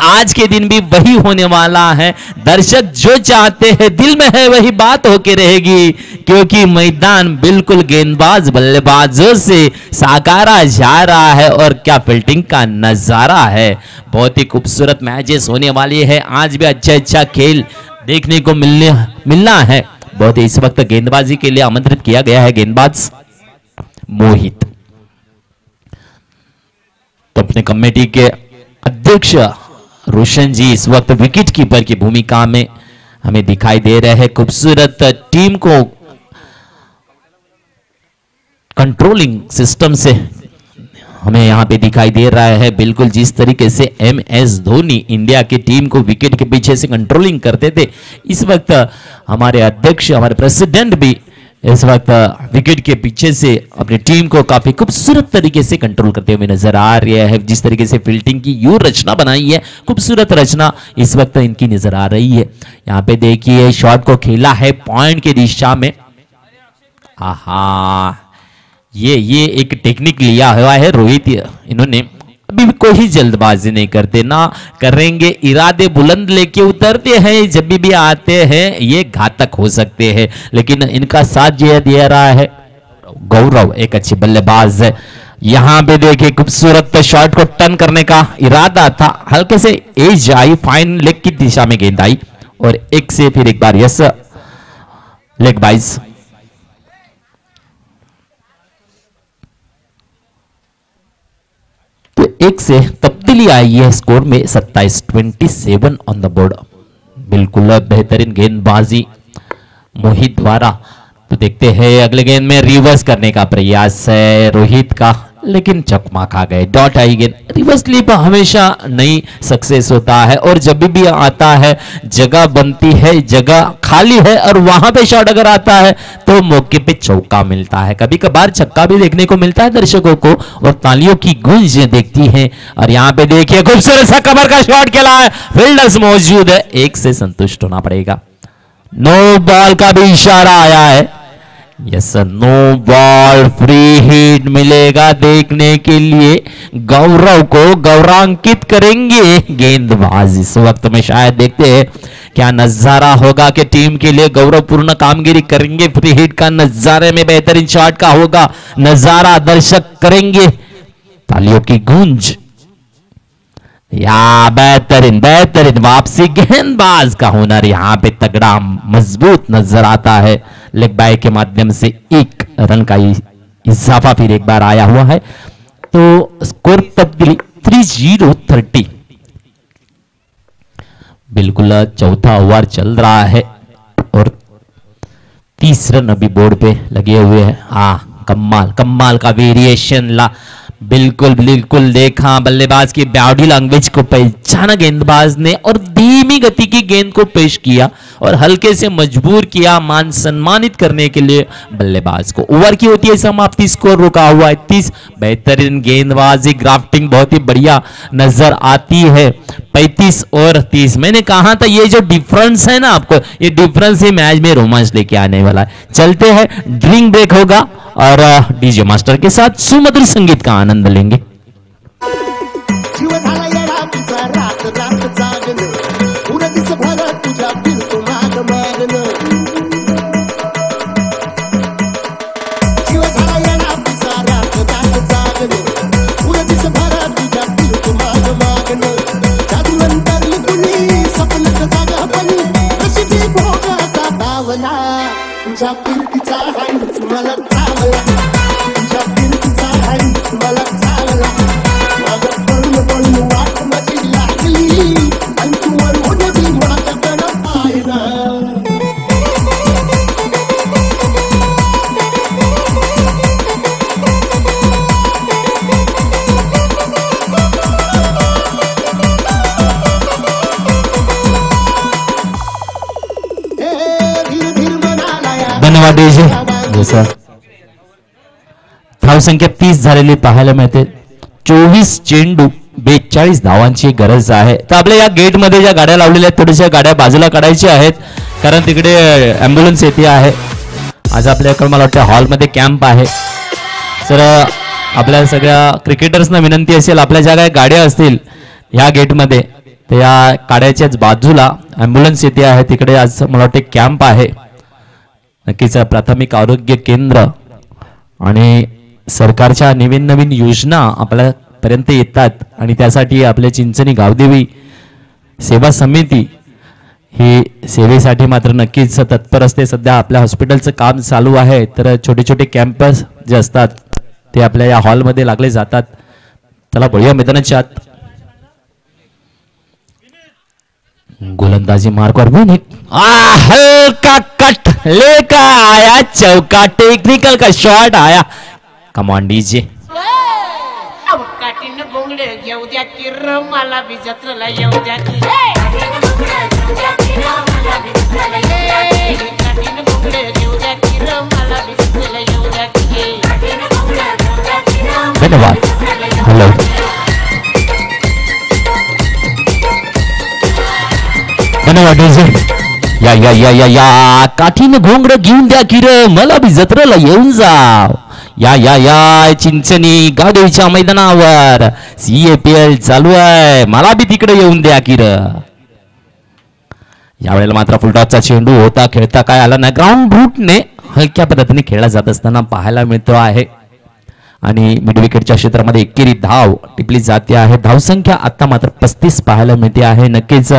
आज के दिन भी वही होने वाला है। दर्शक जो चाहते हैं, दिल में है, वही बात होके रहेगी, क्योंकि मैदान बिल्कुल गेंदबाज बल्लेबाजों से साकारा जा रहा है। और क्या फील्डिंग का नजारा है। बहुत ही खूबसूरत मैचेस होने वाली है। आज भी अच्छा खेल देखने को मिलना है। बहुत ही इस वक्त गेंदबाजी के लिए आमंत्रित किया गया है गेंदबाज मोहित। तो अपने कमेटी के अध्यक्ष रोशन जी इस वक्त विकेट कीपर की भूमिका में हमें दिखाई दे रहे हैं। खूबसूरत टीम को कंट्रोलिंग सिस्टम से हमें यहाँ पे दिखाई दे रहा है। बिल्कुल जिस तरीके से MS धोनी इंडिया की टीम को विकेट के पीछे से कंट्रोलिंग करते थे, इस वक्त हमारे अध्यक्ष, हमारे प्रेसिडेंट भी इस वक्त विकेट के पीछे से अपनी टीम को काफी खूबसूरत तरीके से कंट्रोल करते हुए नजर आ रहे हैं। जिस तरीके से फील्डिंग की यू रचना बनाई है, खूबसूरत रचना इस वक्त इनकी नजर आ रही है। यहाँ पे देखिए शॉट को खेला है पॉइंट की दिशा में। आहा, ये एक टेक्निक लिया हुआ है रोहित, इन्होंने अभी भी कोई जल्दबाजी नहीं करते, ना करेंगे। इरादे बुलंद लेके उतरते हैं, जब भी आते हैं ये घातक हो सकते हैं, लेकिन इनका साथ ये दे रहा है गौरव, एक अच्छी बल्लेबाज है। यहां पे देखिए खूबसूरत शॉट को टर्न करने का इरादा था, हल्के से एज आई, फाइन लेग की दिशा में गेंद आई और एक से फिर एक बार यस लेग बाइज। तो एक से तब्दीली आई है स्कोर में 27-27 ऑन द बोर्ड। बिल्कुल बेहतरीन गेंदबाजी मोहित द्वारा। तो देखते हैं अगले गेंद में रिवर्स करने का प्रयास है रोहित का, लेकिन चकमा खा गए, डॉट आई गेंद। रिवर्स स्लिप हमेशा नहीं सक्सेस होता है और जब भी आता है जगह बनती है, जगह खाली है और वहां पे शॉट अगर आता है तो मौके पे चौका मिलता है, कभी कभार छक्का भी देखने को मिलता है दर्शकों को और तालियों की गूंज देखती है। और यहाँ पे देखिए खूबसूरत सा कमर का शॉट खेला है, फील्डर्स मौजूद है, एक से संतुष्ट होना पड़ेगा। नो बॉल का भी इशारा आया है, yes no ball, free hit मिलेगा देखने के लिए। गौरव को गौरवांकित करेंगे गेंदबाज। इस वक्त में शायद देखते हैं क्या नजारा होगा कि टीम के लिए गौरवपूर्ण कामगिरी करेंगे। फ्री हिट का नजारे में बेहतरीन शॉट का होगा नजारा, दर्शक करेंगे तालियों की गूंज। या बेहतरीन बेहतरीन वापसी, गेंदबाज का हुनर यहाँ पे तगड़ा मजबूत नजर आता है। लेग बाय के माध्यम से एक रन का इजाफा फिर एक बार आया हुआ है, तो स्कोर तब्दीली 30-30। बिल्कुल चौथा ओवर चल रहा है और 30 रन अभी बोर्ड पे लगे हुए हैं। कमाल कमाल का वेरिएशन ला, बिल्कुल बिल्कुल देखा बल्लेबाज की बॉडी लैंग्वेज को पहचाना गेंदबाज ने और धीमी गति की गेंद को पेश किया और हल्के से मजबूर किया मान सम्मानित करने के लिए बल्लेबाज को। ओवर की होती है समाप्ति, स्कोर रुका हुआ है 30। बेहतरीन गेंदबाजी, ग्राफ्टिंग बहुत ही बढ़िया नजर आती है। 35 और 30, मैंने कहा था ये जो डिफरेंस है ना आपको, ये डिफरेंस ही मैच में रोमांच लेके आने वाला है। चलते हैं, ड्रिंक ब्रेक होगा और डीजे मास्टर के साथ सुमधुर संगीत का आनंद लेंगे। धन्यवाद डीजे। जैसा धाव संख्या 30 झालेली पाहायला मिळते। 24 चेंडू 42 धावांची गरज आहे। तर आपल्या या गेट मध्ये ज्या गाड्या लावलेल्या आहेत थोड्याशा गाड्या बाजूला काढायच्या आहेत, कारण तिकडे ॲम्ब्युलन्स येते आहे। आज आपल्याकडे मला वाटतं हॉलमध्ये कॅम्प आहे। तर आपल्या सगळ्या क्रिकेटर्सना विनंती असेल, आपल्या ज्या काही गाड्या असतील या गेटमध्ये तर या गाड्याच्याच बाजूला ॲम्ब्युलन्स येते आहे, तिकडे आज मला वाटतं कॅम्प आहे। नक्कीच प्राथमिक आरोग्य केंद्र आणि सरकारच्या नवीन नवीन योजना आपल्यापर्यंत येतात आणि त्यासाठी आपल्या चिंचणी गावदेवी सेवा समिती ही सेवेसाठी मात्र नक्कीच तत्पर असते। सध्या आपल्या हॉस्पिटलचं काम चालू आहे, तर छोटे छोटे कॅम्पस जे असतात ते आपल्या या हॉलमध्ये लागले जातात। चला बढिया मैदानाच्या आत गोलंदाजी मार्ग और हल्का कट लेकर आया चौका, टेक्निकल का शॉट आया। कम ऑन डीजे। द्या की र मला बी जत्रेला येऊ द्या की काठीन घुंगडे घेऊ द्या की र मला बी जत्रेला येऊ द्या की धन्यवाद. हॅलो धन्यवाद डीजे. या या या या या काठीनं घोंगडं घेऊन द्या की र मला बी जत्रेला येऊन जाव. या या या चिंचणी गावदेवीच्या मैदानावर CAPL चालू आहे, मला बी तिकडे येऊन द्या की र. यावेळेला मात्र फुलटॉपचा चेंडू होता, खेळता काय आला नाही. ग्राउंड रूटने हलक्या पद्धतीने खेळला जात असताना पाहायला मिळतो आहे आणि मिड विकेटच्या क्षेत्रामध्ये एकेरी धाव टिपली जाते आहे. धावसंख्या आता मात्र 35 पाहायला मिळते आहे. नक्कीच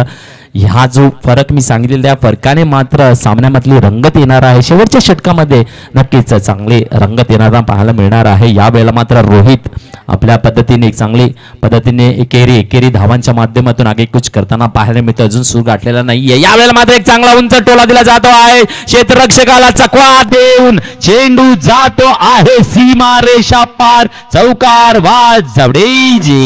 ह्या जो फरक मी सांगितलेला त्या फरकाने मात्र सामन्यामधली रंगत येणार आहे. शेवटच्या षटकामध्ये नक्कीच चांगली रंगत येणारा पाहायला मिळणार आहे. यावेळेला मात्र रोहित आपल्या पद्धतीने चांगली पद्धतीने एकेरी धावांच्या माध्यमातून आगेकूच करताना पाहायला मिळतं. अजून सूर गाठलेला नाहीये. यावेळेला मात्र एक चांगला उंच टोला दिला जातो आहे. क्षेत्ररक्षकाला चकवा देऊन चेंडू जातो आहे सीमा रेषा पार. चौकार वाज जवडेजे.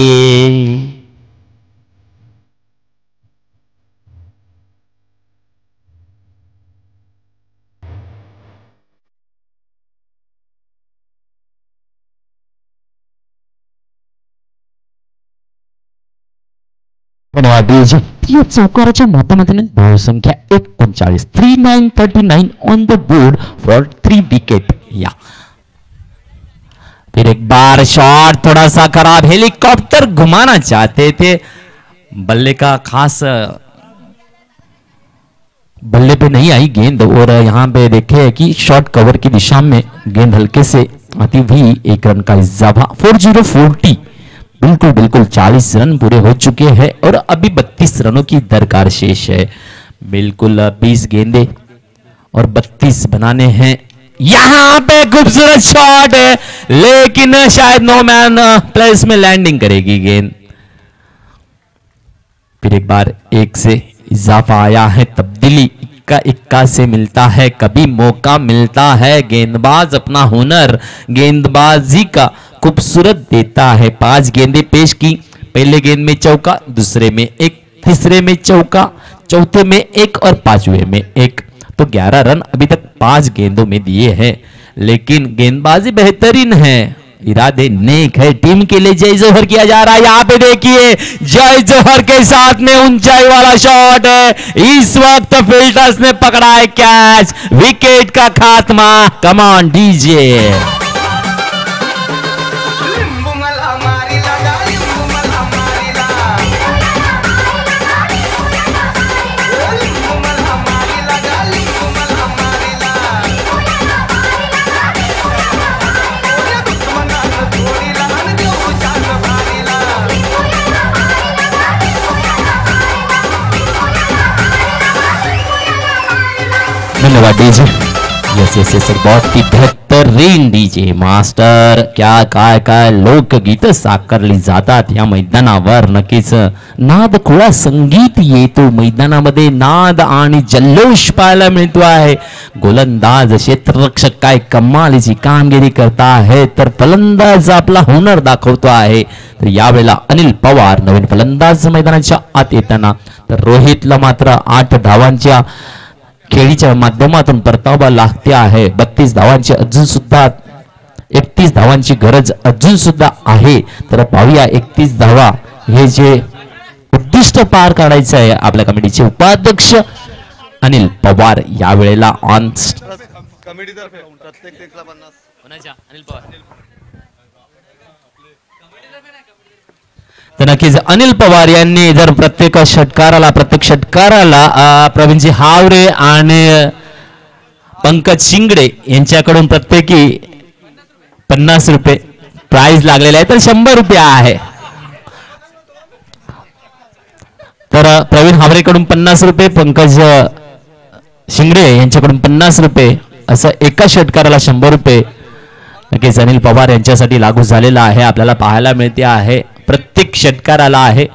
या चौकाराच्या माध्यमातून धावसंख्या 39 3939 on the board for 3 wicket. या फिर एक बार शॉट थोड़ा सा खराब, हेलीकॉप्टर घुमाना चाहते थे, बल्ले का खास बल्ले पे नहीं आई गेंद और यहाँ पे देखे कि शॉर्ट कवर की दिशा में गेंद हल्के से आती हुई एक रन का इजाफा. 40 बिल्कुल बिल्कुल 40 रन पूरे हो चुके हैं और अभी 32 रनों की दरकार शेष है. बिल्कुल 20 गेंदे और 32 बनाने हैं. यहां पे खूबसूरत शॉट है लेकिन शायद नो मैन प्लेस में लैंडिंग करेगी गेंद. फिर एक बार 1 से इजाफा आया है. तब्दीली इक्का से मिलता है, कभी मौका मिलता है. गेंदबाज अपना हुनर गेंदबाजी का खूबसूरत देता है. 5 गेंदें पेश की. पहले गेंद में चौका, दूसरे में 1, तीसरे में चौका, चौथे में 1 और 5वें में 1. तो 11 रन अभी तक 5 गेंदों में दिए हैं लेकिन गेंदबाजी बेहतरीन है. इरादे नेक है. टीम के लिए जय जोहर किया जा रहा है. यहाँ पे देखिए जय जोहर के साथ में ऊंचाई वाला शॉट है. इस वक्त फील्डर्स ने पकड़ा है कैच. विकेट का खात्मा. कम ऑन डीजे. धन्यवाद डीजे. यस यस यस बहुत ही बेहतरीन डीजे मास्टर. क्या काय काय लोकगीत साकारली जातात या मैदानावर. नक्कीच नाद खुळा संगीत येतो मैदानामध्ये. नाद आणि जल्लोष पाहायला मिळतो आहे. गोलंदाज क्षेत्ररक्षक काय कमालीची कामगिरी करता आहे तर फलंदाज आपला हुनर दाखवतो आहे. तर यावेळेला अनिल पवार नवीन फलंदाज मैदानाच्या आत येताना तर रोहितला मात्र 8 धावांच्या खेळीच्या माध्यमातून परतावा लागते आहे. 32 धावांची अजून सुद्धा 31 धावांची गरज अजून सुद्धा आहे. तर पाहूया 31 धावा हे जे उद्दिष्ट पार काढायचं आहे आपल्या कमिटीचे उपाध्यक्ष अनिल पवार यावेळेला ऑन तर नक्कीच अनिल पवार यांनी जर प्रत्येक षटकाराला प्रवीणजी हावरे आणि पंकज शिंगडे यांच्याकडून प्रत्येकी 50 रुपये प्राइज लागलेले आहे तर 100 रुपये आहे. तर प्रवीण हावरेकडून 50 रुपये, पंकज शिंगडे यांच्याकडून 50 रुपये असं एका षटकाराला 100 रुपये नक्कीच अनिल पवार यांच्यासाठी लागू झालेला आहे. आपल्याला पाहायला मिळते आहे प्रत्येक षटकाराला आहे.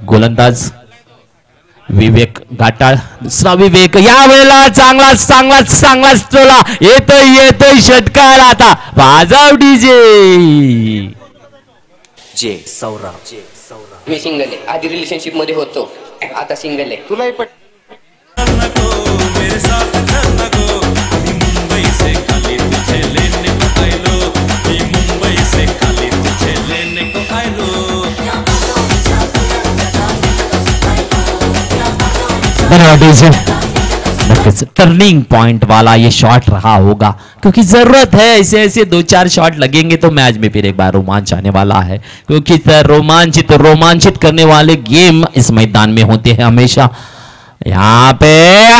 गोलंदाज विवेक घाटाळ, दुसरा विवेक. यावेळेला चांगलाच टोला येतोय षटकार. आता वाजव डीजे. जे सौरभ मी सिंगल आहे. आधी रिलेशनशिप मध्ये होतो, आता सिंगल आहे. तुलाही पट टर्निंग पॉइंट वाला ये शॉट रहा होगा, क्योंकि जरूरत है ऐसे ऐसे 2-4 शॉट लगेंगे तो मैच में फिर एक बार रोमांच आने वाला है, क्योंकि रोमांचित करने वाले गेम इस मैदान में होते हैं हमेशा। यहाँ पे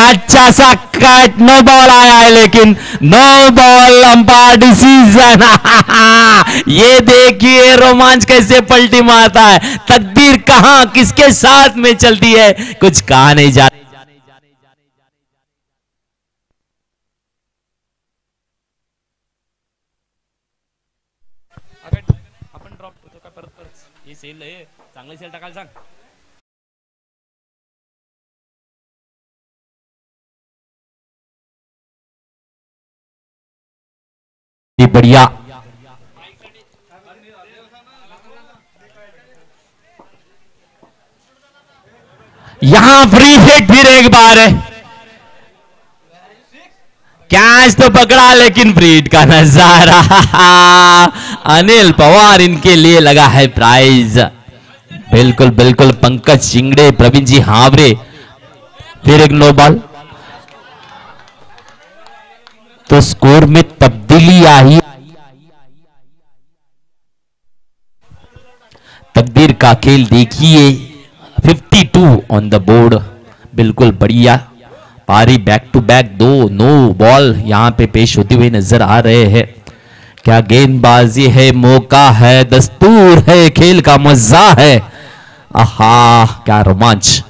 अच्छा सा कट, नो बॉल आया है लेकिन नो बॉल, अंपायर डिसीजन। ये देखिए रोमांच कैसे पलटी मारता है, तकदीर कहां किसके साथ में चलती है कुछ कहा नहीं जा। आपण ड्रॉप होतो का परत हे सेल आहे, चांगले सेल टाकायला सांग। बढ़िया यहां फ्री हिट फिर एक बार है, कैच तो पकड़ा लेकिन फ्री हिट का नजारा। अनिल पवार इनके लिए लगा है प्राइज। बिल्कुल बिल्कुल पंकज चिंगड़े, प्रवीण जी हावरे, फिर एक नो बॉल। तो स्कोर में तब्दीली आई, तकदीर का खेल देखिए, 52 ऑन द बोर्ड। बिल्कुल बढ़िया पारी, back to back 2 no ball यहां पे पेश होते हुए नजर आ रहे हैं। क्या गेंदबाजी है, मौका है, दस्तूर है, खेल का मजा है। आहा क्या रोमांच।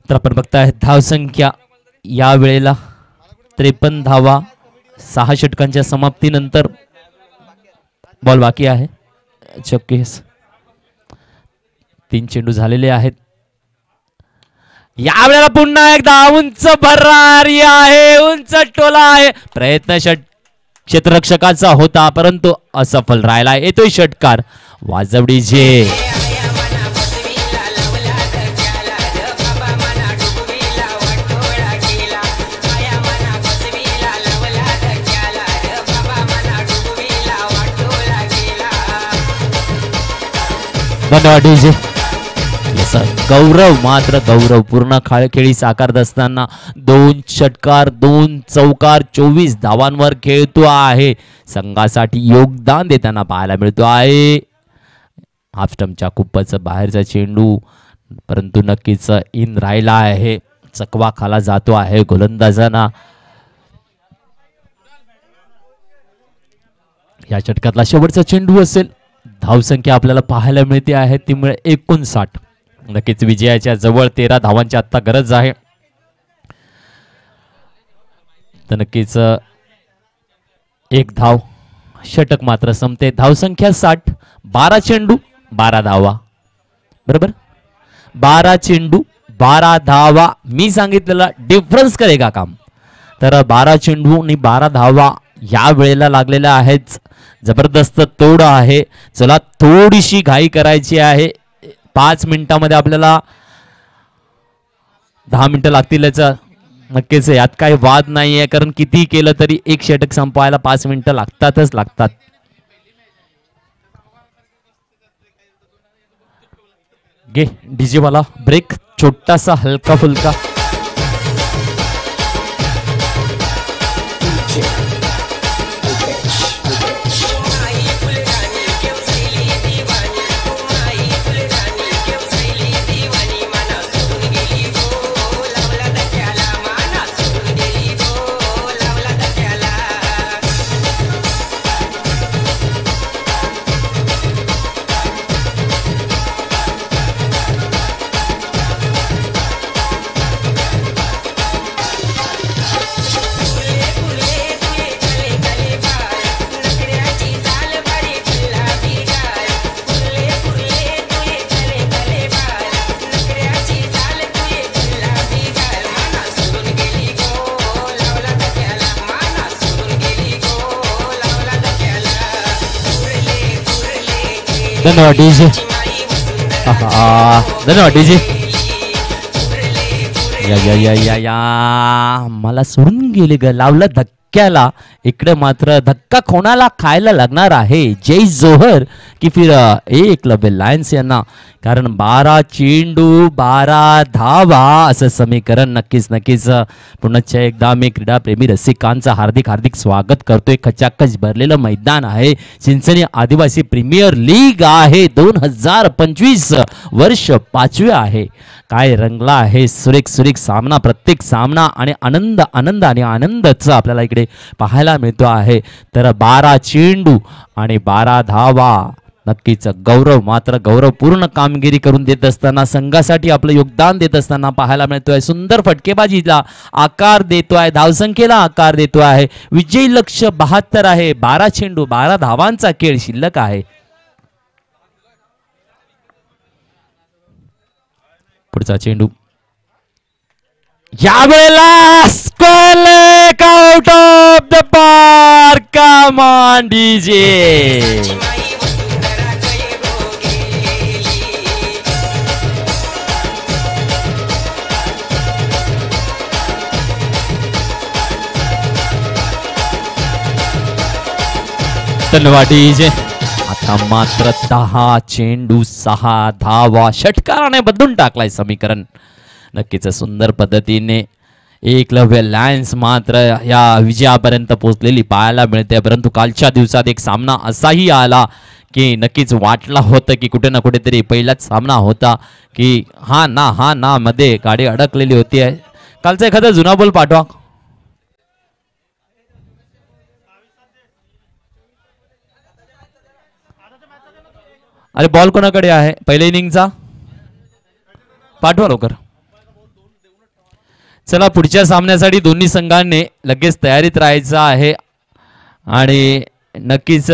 तर आपण बघताय धाव संख्या या वेळेला 53 धावा 6 षटकांच्या समाप्तीनंतर बॉल बाकी आहे। चक्केस 3 चेंडू झालेले आहेत। या वेळेला पुन्हा एकदा उंच भरारी आहे, उंच टोला आहे, प्रयत्न क्षेत्ररक्षकाचा होता परंतु असफल राहिला। येतोय षटकार वाजवडी जे गौरव, मात्र गौरव पूर्ण खेळी साकारत असताना 2 षटकार 2 चौकार 24 धावांवर खेळतो आहे, संघासाठी योगदान देताना पाहायला मिळतो आहे। हाफ स्टंपच्या खूपच बाहेरचा चेंडू परंतु नक्कीच इन राहिला आहे, चकवा खाला जातो आहे गोलंदाजांना। या षटकातला शेवटचा चेंडू असेल। धावसंख्या आपल्याला पाहायला मिळते आहे ती मिळे 59। नक्कीच विजयाच्या जवळ 13 धावांची आता गरज आहे, तर नक्कीच 1 धाव षटक मात्र संपते। धावसंख्या 60, 12 चेंडू 12 धावा, बरोबर 12 चेंडू 12 धावा। मी सांगितलेला डिफरन्स करेगा काम, तर 12 चेंडू आणि 12 धावा या वेळेला लागलेल्या आहेत। जबरदस्त तोड आहे, चला थोडीशी घाई करायची आहे। 5 मिनिटांमध्ये आपल्याला 10 मिनिटं लागतील याचा नक्कीच, यात काही वाद नाहीये, कारण किती केलं तरी एक षटक संपवायला 5 मिनिटं लागतातच लागतात। गे डीजे वाला ब्रेक छोटासा हलका फुलका। धन्यवाद डीजे. धन्यवाद डीजे. या या या या या मला सोडून गेले ग, लावलं धक्क्याला. इकडे मात्र धक्का कोणाला खायला लागणार आहे, जय जोहर की फिर एकलव्य लायन्स यांना. कारण 12 चेंडू 12 धावा असं समीकरण. नक्कीच नक्कीच पुन्हा एकदा मी क्रीडाप्रेमी रसिकांचं हार्दिक हार्दिक स्वागत करतोय. खचाखच भरलेलं मैदान आहे. चिंचणी आदिवासी प्रीमियर लीग आहे. 2025 वर्ष 5वे आहे. काय रंगला आहे सुरेख सुरेख सामना. प्रत्येक सामना आणि आनंद आनंद आणि आनंदच आपल्याला इकडे पाहायला मिळतो आहे. तर 12 चेंडू आणि 12 धावा. नक्कीच गौरव मात्र गौरवपूर्ण कामगिरी करून देत असताना, संघासाठी आपलं योगदान देत असताना पाहायला मिळतोय. सुंदर फटकेबाजीला आकार देतोय, धावसंख्येला आकार देतो आहे. विजयी लक्ष्य 72 आहे. 12 चेंडू 12 धावांचा खेळ शिल्लक आहे. पुढचा चेंडू यावेळेला square out of the park. Come on DJ. धन्यवाद डीजे. आता मात्र 10 चेंडू 6 धावा. षटकाराने बदलून टाकलाय समीकरण. नक्कीच सुंदर पद्धतीने एकलव्य लायन्स मात्र या विजयापर्यंत पोहोचलेली पाहायला मिळते. परंतु कालच्या दिवसात एक सामना असाही आला की नक्कीच वाटला होतं की कुठे ना कुठेतरी पहिलाच सामना होता की हा ना मध्ये गाडी अडकलेली होती. कालचा एखादा जुना बॉल पाठवा. अरे बॉल कोणाकडे आहे पहिल्या इनिंगचा? पाठवा लवकर. चला पुढच्या सामन्यासाठी दोन्ही संघांनी लगेच तयारीत राहायचं आहे. आणि नक्कीच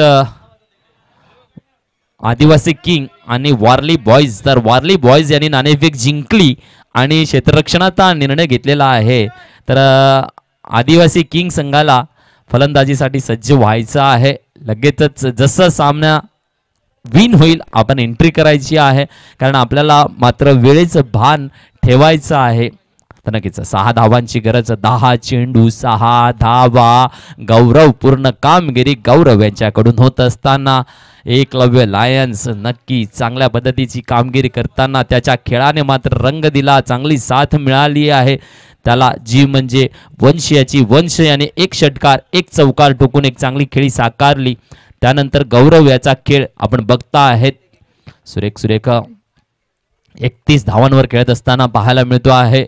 आदिवासी किंग आणि वारली बॉईज. तर वारली बॉईज यांनी नाणेफेक जिंकली आणि क्षेत्ररक्षणाचा निर्णय घेतलेला आहे. तर आदिवासी किंग संघाला फलंदाजीसाठी सज्ज व्हायचं आहे. लगेचच जसं सामना विन होईल आपण एंट्री करायची आहे. कारण आपल्याला मात्र वेळेचं भान ठेवायचं आहे. तर नक्कीच 6 धावांची गरज. 10 चेंडू 6 धावा. गौरवपूर्ण कामगिरी गौरव यांच्याकडून होत असताना एकलव्य लायन्स नक्की चांगल्या पद्धतीची कामगिरी करताना त्याच्या खेळाने मात्र रंग दिला. चांगली साथ मिळाली आहे त्याला, जी म्हणजे वंश याची. वंश याने एक षटकार एक चौकार ठोकून एक चांगली खेळी साकारली. त्यानंतर गौरव याचा खेळ आपण बघता आहेत. सुरेख सुरेख 31 धावांवर खेळत असताना पाहायला मिळतो आहे.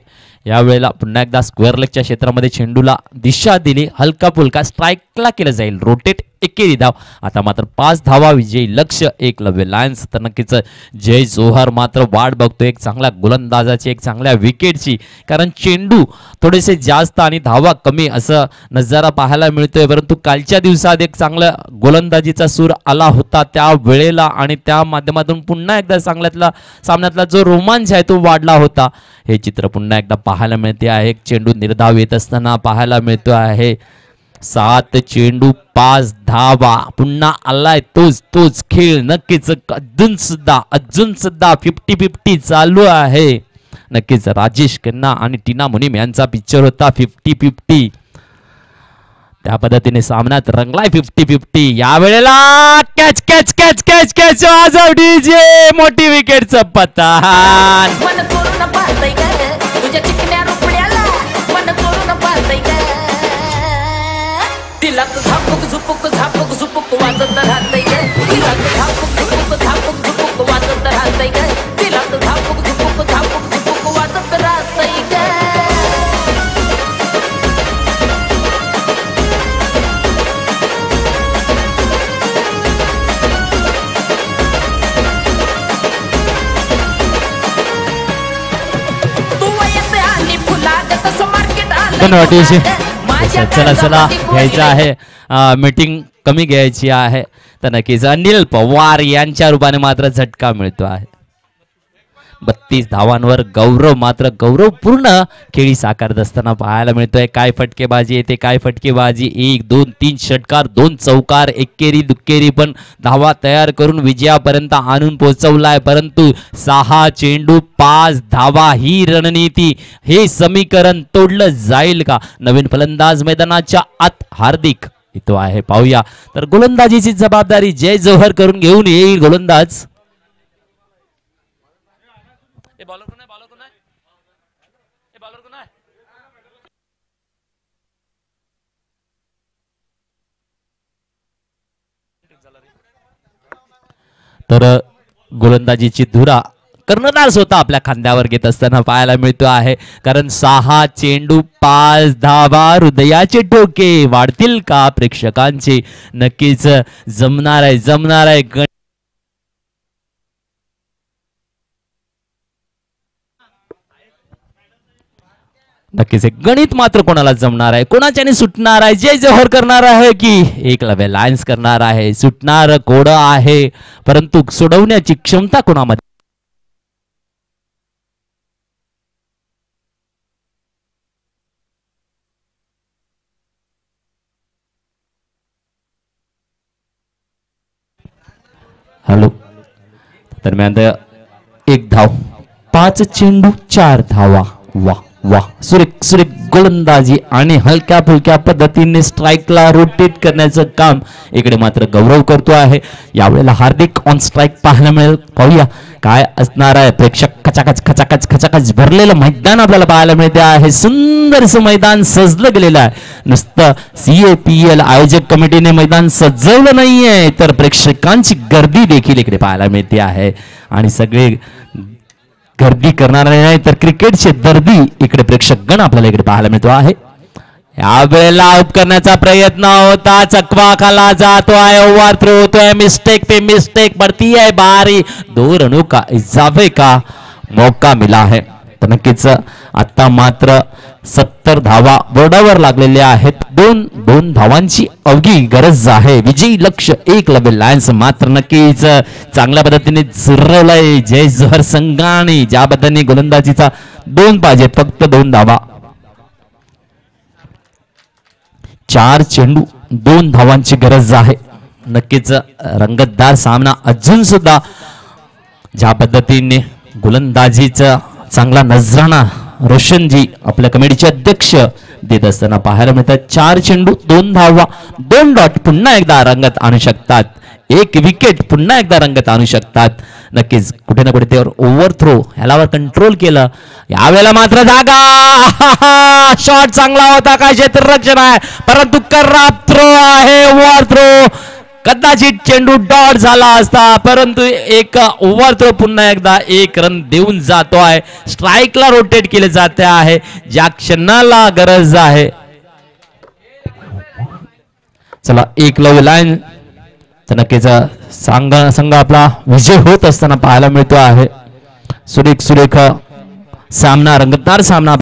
यावेळेला पुन्हा एकदा स्क्वेअर लेगच्या क्षेत्रामध्ये चेंडूला दिशा दिली. हलका फुलका स्ट्राईकला केलं जाईल. रोटेट एकेरी धाव. आता मात्र 5 धावा विजयी लक्ष्य एकलव्य लायन्स. तर नक्कीच जय जोहर मात्र वाट बघतो एक चांगल्या गोलंदाजाची, एक चांगल्या विकेटची. कारण चेंडू थोडेसे जास्त आणि धावा कमी असं नजारा पाहायला मिळतोय. परंतु कालच्या दिवसात एक चांगला गोलंदाजीचा सूर आला होता त्या वेळेला आणि त्या माध्यमातून पुन्हा एकदा सामन्यातला जो रोमांच आहे तो वाढला होता. हे चित्र पुन्हा एकदा पाहायला मिळते आहे. एक चेंडू निर्धाव येत असताना पाहायला मिळतो आहे. 7 चेंडू 5 धावा. पुन्हा आलाय तोच खेळ. नक्कीच अजून सुद्धा 50-50 चालू आहे. नक्कीच राजेश खन्ना आणि टीना मुनीम यांचा पिक्चर होता 50-50. त्या पद्धतीने सामन्यात रंगलाय 50-50. यावेळेला catch catch catch catch catch वाजव डीजे. मोठी विकेटचं पतन. तिलात झापूक झुपूक झापूक झुपूक वाजत राहतय ग. तिलात झापूक झुपूक झापूक झुपूक वाजत राहतय ग. तिलात झापूक झुपूक झापूक झुपूक वाजत राहतय ग. तू येते आणि फुलागत असं मार्केट आलं. चला चला घ्यायचं आहे. मीटिंग कमी घ्यायची आहे. तर नक्कीच अनिल पवार यांच्या रूपाने मात्र झटका मिळतो आहे. 32 धावांवर गौरव मात्र गौरवपूर्ण खेळी साकारत असताना पाहायला मिळतोय. काय फटकेबाजी येते, काय फटकेबाजी. 1 2 3 षटकार, 2 चौकार, एक्केरी दुक्केरी पण धावा तयार करून विजयापर्यंत आणून पोहोचवलाय. परंतु 6 चेंडू 5 धावा ही रणनीती, हे समीकरण तोडलं जाईल का? नवीन फलंदाज मैदानाच्या आत हार्दिक तो आहे, पाहूया. तर गोलंदाजीची जबाबदारी जय जोहर करून घेऊन येईल गोलंदाज. तर गोलंदाजीची धुरा कर्णधार स्वतः आपल्या खांद्यावर घेत असताना पाहायला मिळतो आहे. कारण 6 चेंडू 5 धावा, हृदयाचे ठोके वाढतील का प्रेक्षकांचे? नक्कीच जमणार आहे, जमणार आहे. नक्कीच गणित मात्र कोणाला जमणार आहे, कोणाच्याने सुटणार आहे? जय जोहर करणार आहे की एकलव्य लायन्स करणार आहे? सुटणार कोड आहे, परंतु सोडवण्याची क्षमता कोणामध्ये? हॅलो. दरम्यान 1 धाव, 5 चेंडू 4 धावा. वा वा, सुरेख सुरेख गोलंदाजी आणि हलक्या फुलक्या पद्धतीने स्ट्राईकला रोटेट करण्याचं काम इकडे मात्र गौरव करतो आहे. यावेळेला हार्दिक ऑन स्ट्राईक पाहायला मिळेल. पाहूया काय असणार आहे. प्रेक्षक खचाखच खचाखच खचाखच भरलेलं मैदान आपल्याला पाहायला मिळते आहे. सुंदरसं मैदान सजलं गेलेलं आहे. नुसतं CAPL आयोजक कमिटीने मैदान सजवलं नाहीये, तर प्रेक्षकांची गर्दी देखील इकडे पाहायला मिळते आहे. आणि सगळे गर्दी करणार नाही, तर क्रिकेटचे दर्दी इकडे प्रेक्षकगण आपल्याला इकडे पाहायला मिळतो आहे. यावेळेला आउट करण्याचा प्रयत्न होता, चकवा खाला जातो आहे, ओव्हर थ्रो होतोय, मिस्टेक पे मिस्टेक पडती है, बारी 2 रनों का इजाफे का मौका मिला है. तर नक्कीच आता मात्र 70 धावा बोर्डावर लागलेल्या आहेत. 2 धावांची अवघी गरज आहे. विजयी लक्ष्य एकलव्य लायन्स मात्र नक्कीच चांगल्या पद्धतीने झुरवलंय जय जोहर संघाने. ज्या पद्धतीने गोलंदाजीचा 2 पाहिजे, फक्त 2 धावा. 4 चेंडू 2 धावांची गरज आहे. नक्कीच रंगतदार सामना अजून सुद्धा ज्या पद्धतीने गोलंदाजीचा चांगला नजराणा रोशनजी आपल्या कमिटीचे अध्यक्ष देत असताना पाहायला मिळतात. 4 चेंडू 2 धावा, 2 डॉट पुन्हा एकदा रंगत आणू शकतात. 1 विकेट पुन्हा एकदा रंगत आणू शकतात. नक्कीच कुठे ना कुठे त्यावर ओव्हर थ्रो ह्यालावर कंट्रोल केलं. यावेळेला मात्र जागा, शॉट चांगला होता, काय क्षेत्ररक्षण आहे, परंतु खराब थ्रो आहे, ओव्हर थ्रो. कदाचित चेंडू डॉट झाला असता, परंतु एक ओव्हर थ्रो पुन्हा एकदा 1 रन देऊन जातो आहे. स्ट्राईकला रोटेट केले जाते आहे, ज्या क्षणाला गरज आहे. चला, एकलव्य लाईन तर नक्कीच संघ आपला विजय होत असताना पाहायला मिळतो आहे. सुरेख सुरेख सामना, रंगतदार सामना